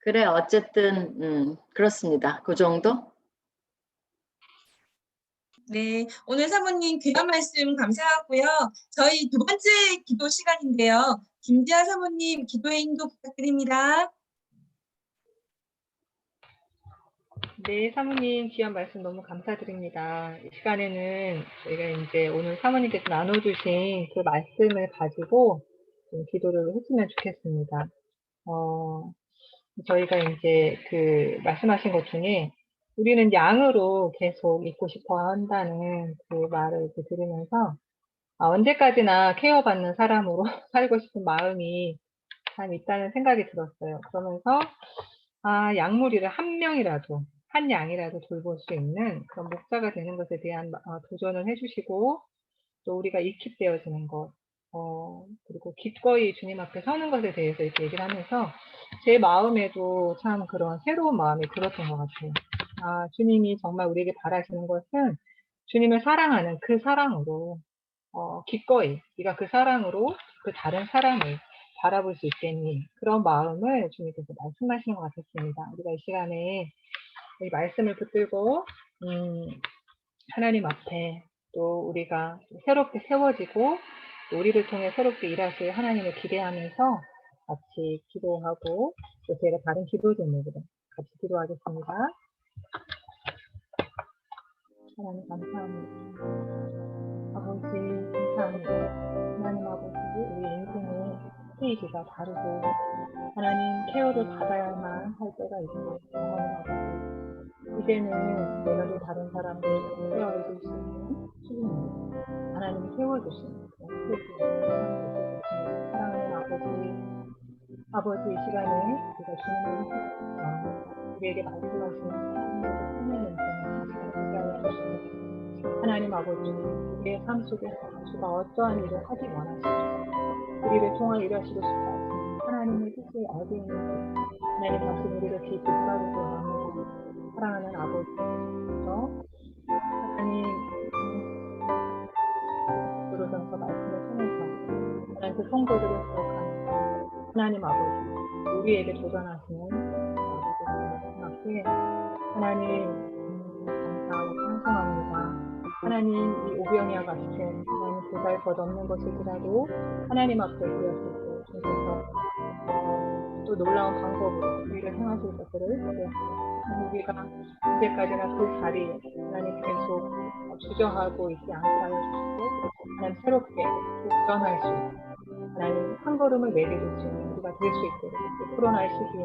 그래, 어쨌든 그렇습니다. 그 정도? 네, 오늘 사모님 귀한 말씀 감사하고요. 저희 두 번째 기도 시간인데요. 김지아 사모님 기도의 인도 부탁드립니다. 네, 사모님 귀한 말씀 너무 감사드립니다. 이 시간에는 저희가 이제 오늘 사모님께서 나눠주신 그 말씀을 가지고 좀 기도를 했으면 좋겠습니다. 저희가 이제 그 말씀하신 것 중에 우리는 양으로 계속 있고 싶어 한다는 그 말을 이렇게 들으면서 언제까지나 케어받는 사람으로 살고 싶은 마음이 참 있다는 생각이 들었어요. 그러면서 약물이를 한 양이라도 돌볼 수 있는 그런 목자가 되는 것에 대한 도전을 해주시고 또 우리가 익숙되어지는 것, 그리고 기꺼이 주님 앞에 서는 것에 대해서 이렇게 얘기를 하면서 제 마음에도 참 그런 새로운 마음이 들었던 것 같아요. 주님이 정말 우리에게 바라시는 것은 주님을 사랑하는 그 사랑으로 기꺼이 네가 그 사랑으로 그 다른 사람을 바라볼 수 있겠니? 그런 마음을 주님께서 말씀하시는 것 같았습니다. 우리가 이 시간에 이 말씀을 붙들고 하나님 앞에 또 우리가 새롭게 세워지고 또 우리를 통해 새롭게 일하실 하나님을 기대하면서 같이 기도하고 또 제가 다른 기도 제목으로 같이 기도하겠습니다. 하나님 감사합니다. 아버지 감사합니다. 하나님 아버지 우리 인생의 스테이지가 다르고 하나님 케어를 받아야만 할 때가 있고 하나님 아버지 이제는 내가 또 다른 사람들을 케어해 줄 수 있는 수준입니다. 하나님이 세워주시는 그런 스테이지입니다. 사랑하는 아버지 이 시간에 우리가 주님을 우리에게 말씀하시는 하나님의 하나님의 시간을 주시고 하나님 아버지 우리의 삶 속에서 주가 어떠한 일을 하기 원하시죠. 우리를 통하여 일하시고 싶어 하시는 하나님의 뜻을 알고 있는 하나님 다시 우리를 깊이 돌아보고 합니다. 사랑하는 아버지께서 하나님 그러면서 말씀을 통해서 하나님 그 성도들을 기억하는 하나님 아버지 우리에게 도전하시는 아버지 말씀 앞에 하나님 감사하고 찬송합니다. 하나님 이 오병이와 같은 하나님 2달 더 넘는 것일지라도 하나님 앞에 드렸을 때 주께서 또 놀라운 방법으로 우리를 행하실 것들을 기대합니다. 우리가 이제까지나 그 자리에 하나님 계속 주저하고 있지 않게 하여 주시고 하나님 새롭게 도전할 수 있고 하나님 한 걸음을 내디딜 수 있는 우리가 될 수 있도록 이 코로나의 시기에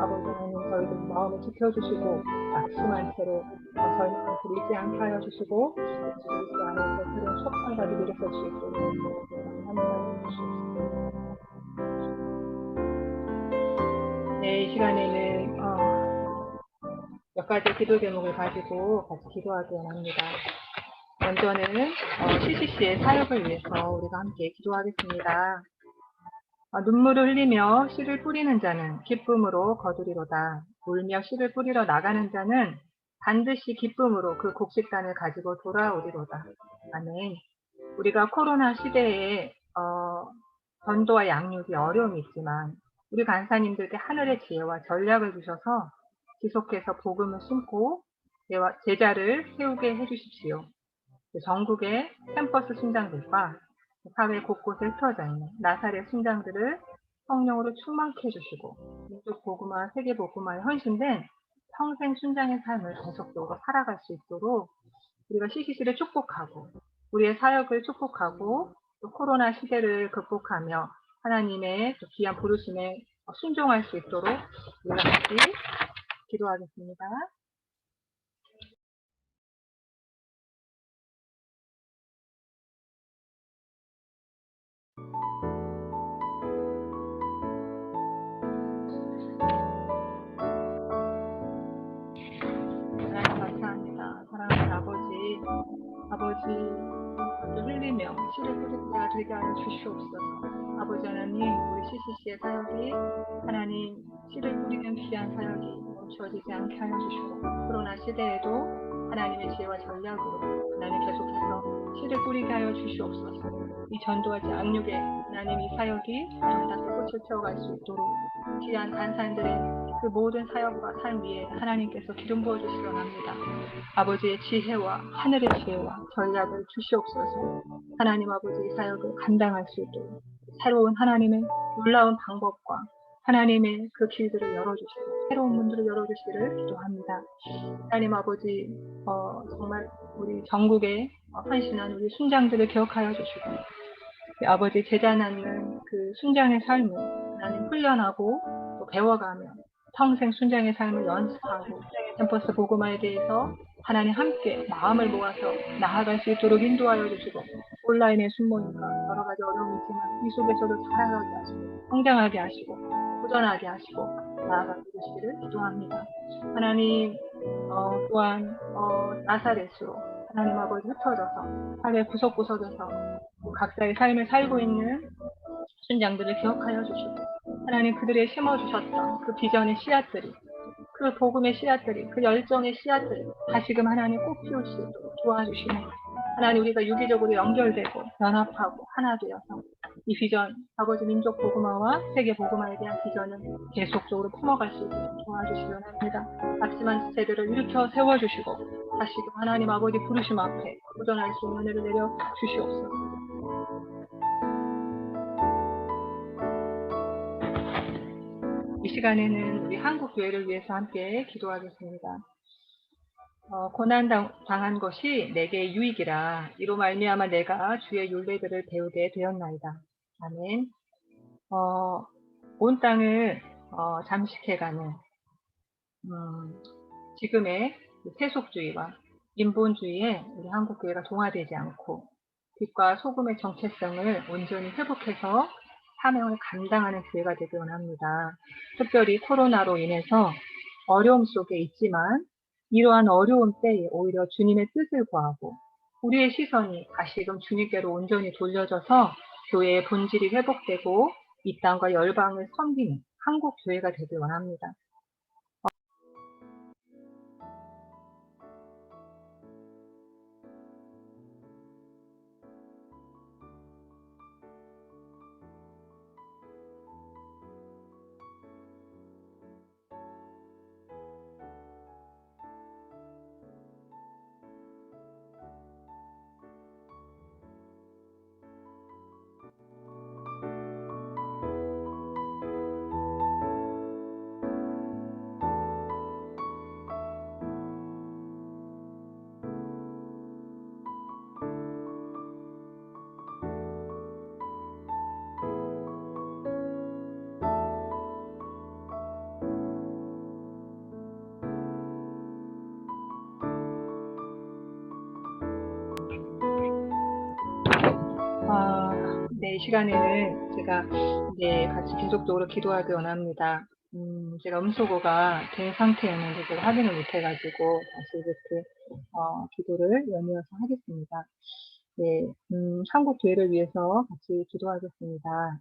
아버지 하나님 저희들 마음을 지켜주시고 낙심한 채로 저희 앞으로 있지 않게 하여 주시고 주시지 않을 때 새로운 속상과 누리를 펼수 있도록 함께하여 주시옵소서. 네, 이 시간에는 몇 가지 기도 제목을 가지고 같이 기도하기 원합니다. 먼저는 CCC의 사역을 위해서 우리가 함께 기도하겠습니다. 눈물을 흘리며 씨를 뿌리는 자는 기쁨으로 거두리로다. 울며 씨를 뿌리러 나가는 자는 반드시 기쁨으로 그 곡식단을 가지고 돌아오리로다. 아멘. 우리가 코로나 시대에 전도와 양육이 어려움이 있지만 우리 간사님들께 하늘의 지혜와 전략을 주셔서 지속해서 복음을 심고 제자를 세우게 해주십시오. 전국의 캠퍼스 순장들과 사회 곳곳에 흩어져 있는 나사렛 순장들을 성령으로 충만케 해주시고 민족 복음화, 세계 복음화에 헌신된 평생 순장의 삶을 계속적으로 살아갈 수 있도록 우리가 CCC를 축복하고 우리의 사역을 축복하고 또 코로나 시대를 극복하며 하나님의 또 귀한 부르심에 순종할 수 있도록 우리가 같이 기도하겠습니다. 하나님 감사합니다. 사랑하는 아버지 흘리며 씨를 뿌릴 때가 되게 하여 주시옵소서. 아버지 하나님, 우리 CCC의 사역이 하나님 씨를 뿌리는 귀한 사역이 멈춰지지 않게 하여 주시고 코로나 시대에도 하나님의 지혜와 전략으로 하나님 계속해서 씨를 뿌리게 하여 주시옵소서. 이 전도와 양육에 하나님 이 사역이 아름답게 꽃을 피워갈 수 있도록 귀한 간사님들의 그 모든 사역과 삶 위에 하나님께서 기름 부어주시기 원합니다. 아버지의 지혜와 하늘의 지혜와 전략을 주시옵소서. 하나님 아버지의 사역을 감당할 수 있도록 새로운 하나님의 놀라운 방법과 하나님의 그 길들을 열어주시고 새로운 문들을 열어주시기를 기도합니다. 하나님 아버지 정말 우리 전국에 헌신한 우리 순장들을 기억하여 주시고 아버지 제자 낳는 그 순장의 삶을 하나님 훈련하고 또 배워가며 평생 순장의 삶을 연습하고 캠퍼스 복음화에 대해서 하나님 함께 마음을 모아서 나아갈 수 있도록 인도하여 주시고 온라인의 순모임과 여러 가지 어려움이 있지만 이 속에서도 살아가게 하시고 성장하게 하시고 도전하게 하시고 나아가게 해주시기를 기도합니다. 하나님 또한 나사렛으로 하나님 아버지 흩어져서 사회 구석구석에서 각자의 삶을 살고 있는 순장들을 기억하여 주시고 하나님 그들의 심어주셨던 그 비전의 씨앗들이 그 복음의 씨앗들이 그 열정의 씨앗들이 다시금 하나님 꽃 피울 수 있도록 도와주시며 하나님 우리가 유기적으로 연결되고 연합하고 하나 되어서 이 비전 아버지 민족 복음화와 세계 복음화에 대한 비전을 계속적으로 품어갈 수 있도록 도와주시기 원합니다. 낙심한 세대를 일으켜 세워주시고 다시금 하나님 아버지 부르심 앞에 도전할 수 있는 은혜를 내려 주시옵소서. 이 시간에는 우리 한국 교회를 위해서 함께 기도하겠습니다. 고난 당한 것이 내게 유익이라 이로 말미암아 내가 주의 율례들을 배우게 되었나이다. 아멘. 온 땅을 잠식해가는 지금의 세속주의와 인본주의에 우리 한국 교회가 동화되지 않고 빛과 소금의 정체성을 온전히 회복해서 사명을 감당하는 교회가 되기 원합니다. 특별히 코로나로 인해서 어려움 속에 있지만 이러한 어려운 때에 오히려 주님의 뜻을 구하고 우리의 시선이 다시금 주님께로 온전히 돌려져서 교회의 본질이 회복되고 이 땅과 열방을 섬기는 한국 교회가 되길 원합니다. 이 시간에는 제가 같이 계속적으로 기도하기 원합니다. 제가 음소거가 된 상태였는데 제가 확인을 못 해가지고 다시 이렇게 기도를 연이어서 하겠습니다. 네, 한국 교회를 위해서 같이 기도하겠습니다.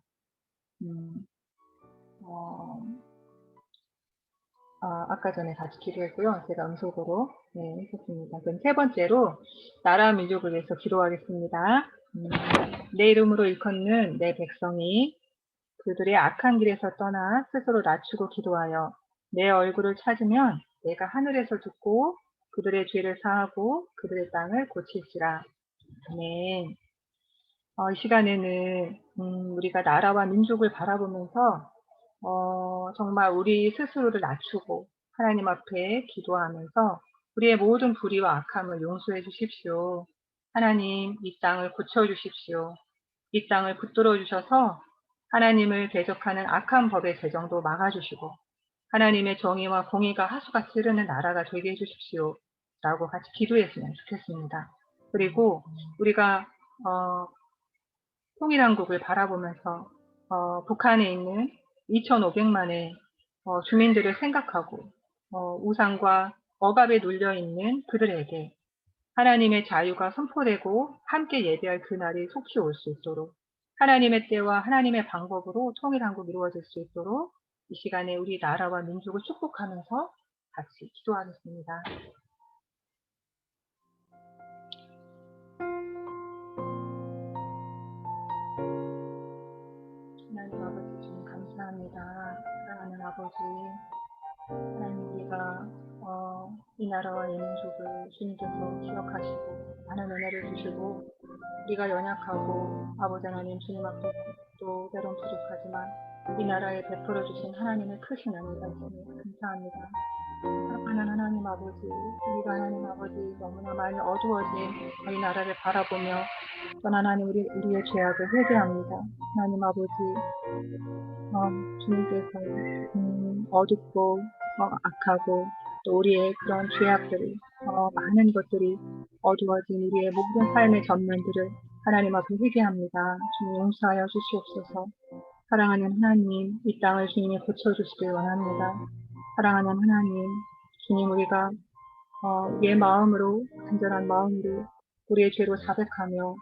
아까 전에 같이 기도했고요. 제가 음소거로 네, 했습니다. 그럼 세 번째로 나라 민족을 위해서 기도하겠습니다. 내 이름으로 일컫는 내 백성이 그들의 악한 길에서 떠나 스스로 낮추고 기도하여 내 얼굴을 찾으면 내가 하늘에서 듣고 그들의 죄를 사하고 그들의 땅을 고칠지라. 아멘. 이 시간에는 우리가 나라와 민족을 바라보면서 정말 우리 스스로를 낮추고 하나님 앞에 기도하면서 우리의 모든 불의와 악함을 용서해 주십시오. 하나님, 이 땅을 고쳐주십시오. 이 땅을 붙들어 주셔서 하나님을 대적하는 악한 법의 재정도 막아주시고 하나님의 정의와 공의가 하수같이 흐르는 나라가 되게 해주십시오. 라고 같이 기도했으면 좋겠습니다. 그리고 우리가 통일한국을 바라보면서 북한에 있는 2,500만의 주민들을 생각하고 우상과 억압에 눌려있는 그들에게 하나님의 자유가 선포되고 함께 예배할 그날이 속히 올 수 있도록 하나님의 때와 하나님의 방법으로 통일한국이 이루어질 수 있도록 이 시간에 우리 나라와 민족을 축복하면서 같이 기도하겠습니다. 하나님 아버지 주님 감사합니다. 사랑하는 아버지 하나님 우리가 이 나라와 이 민족을 주님께서 기억하시고 많은 은혜를 주시고 우리가 연약하고 아버지 하나님 주님 앞에 또 때론 부족하지만 이 나라에 베풀어 주신 하나님의 크신 은혜가 있습니다. 감사합니다. 사랑하는 하나님 아버지, 우리가 하나님 아버지 너무나 많이 어두워진 이 나라를 바라보며 또 하나님 우리의 죄악을 회개합니다. 하나님 아버지 주님께서 어둡고 악하고 또 우리의 그런 죄악들이 많은 것들이 어두워진 우리의 모든 삶의 전면들을 하나님 앞에 회개합니다. 주님 용서하여 주시옵소서. 사랑하는 하나님, 이 땅을 주님이 고쳐주시길 원합니다. 사랑하는 하나님, 주님 우리가 예 마음으로 간절한 마음으로 우리의 죄로 자백하며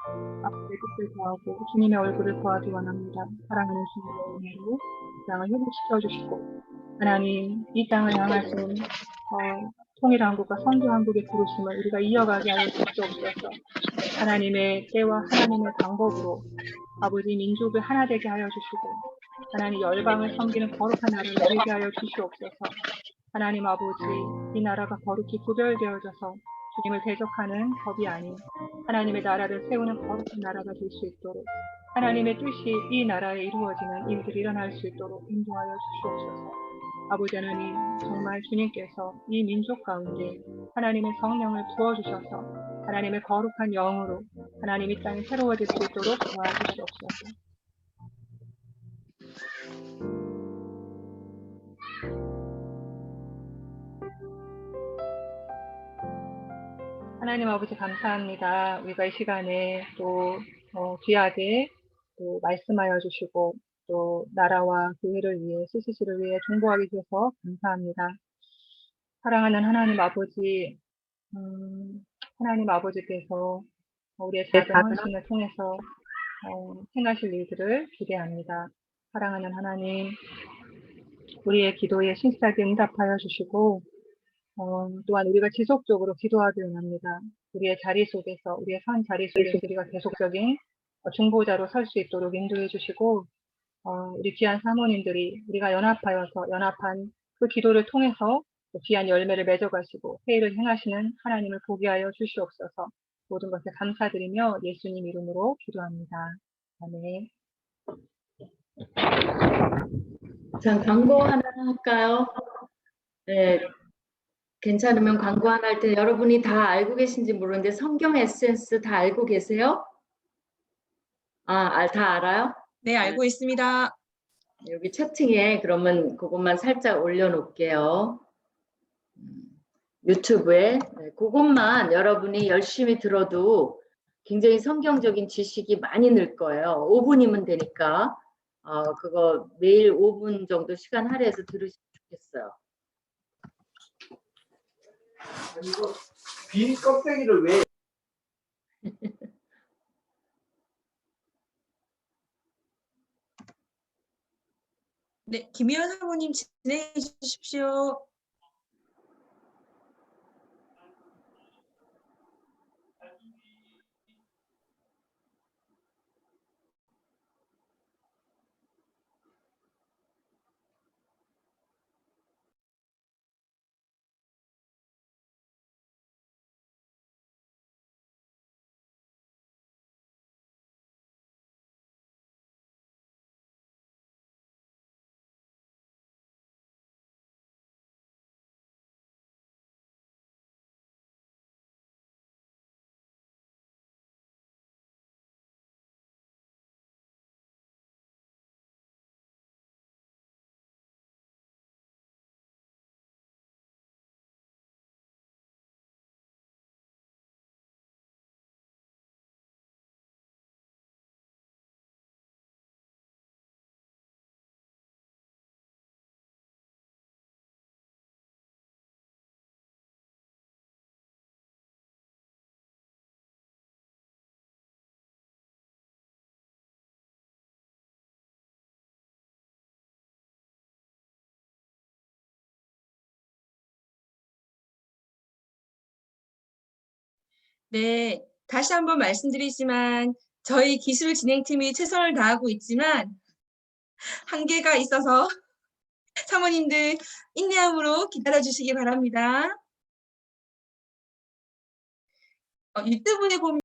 앞에 뜻을 구하고 주님의 얼굴을 구하기 원합니다. 사랑하는 주님의 은혜로 이 땅을 회복시켜 주시고 하나님 이 땅을 향하신 통일한국과 선교한국의 부르심을 우리가 이어가게 하여 주시옵소서. 하나님의 때와 하나님의 방법으로 아버지 민족을 하나 되게 하여 주시고 하나님 열방을 섬기는 거룩한 나라를 되게 하여 주시옵소서. 하나님 아버지 이 나라가 거룩히 구별되어져서 주님을 대적하는 법이 아닌 하나님의 나라를 세우는 거룩한 나라가 될 수 있도록 하나님의 뜻이 이 나라에 이루어지는 일들이 일어날 수 있도록 인도하여 주시옵소서. 아버지 하나님 정말 주님께서 이 민족 가운데 하나님의 성령을 부어주셔서 하나님의 거룩한 영으로 하나님 이 땅이 새로워질 수 있도록 도와주시옵소서. 하나님 아버지 감사합니다. 우리가 이 시간에 또 귀하게 또 말씀하여 주시고 또 나라와 교회를 위해 CCC를 위해 중보하게 주셔서 감사합니다. 사랑하는 하나님 아버지 하나님 아버지께서 우리의 작은 헌신을 통해서 행하실 일들을 기대합니다. 사랑하는 하나님 우리의 기도에 신실하게 응답하여 주시고 또한 우리가 지속적으로 기도하기 원합니다. 우리의 자리 속에서 우리의 선 자리 속에서 우리가 계속적인 중보자로 설 수 있도록 인도해 주시고 우리 귀한 사모님들이 우리가 연합한 그 기도를 통해서 귀한 열매를 맺어가시고 회의를 행하시는 하나님을 보게 하여 주시옵소서. 모든 것에 감사드리며 예수님 이름으로 기도합니다. 아멘. 자, 광고 하나 할까요? 네, 괜찮으면 광고 하나 할 때 여러분이 다 알고 계신지 모르는데 성경 에센스 다 알고 계세요? 다 알아요? 네, 알고 있습니다. 여기 채팅에 그러면 그것만 살짝 올려놓을게요. 유튜브에 그것만 여러분이 열심히 들어도 굉장히 성경적인 지식이 많이 늘 거예요. 5분이면 되니까 그거 매일 5분 정도 시간 할애해서 들으시면 좋겠어요. 이거 빈 껍데기를 왜? 네, 김희연 사모님 진행해 주십시오. 네, 다시 한번 말씀드리지만 저희 기술 진행팀이 최선을 다하고 있지만 한계가 있어서 사모님들 인내함으로 기다려 주시기 바랍니다. 유튜브에 보면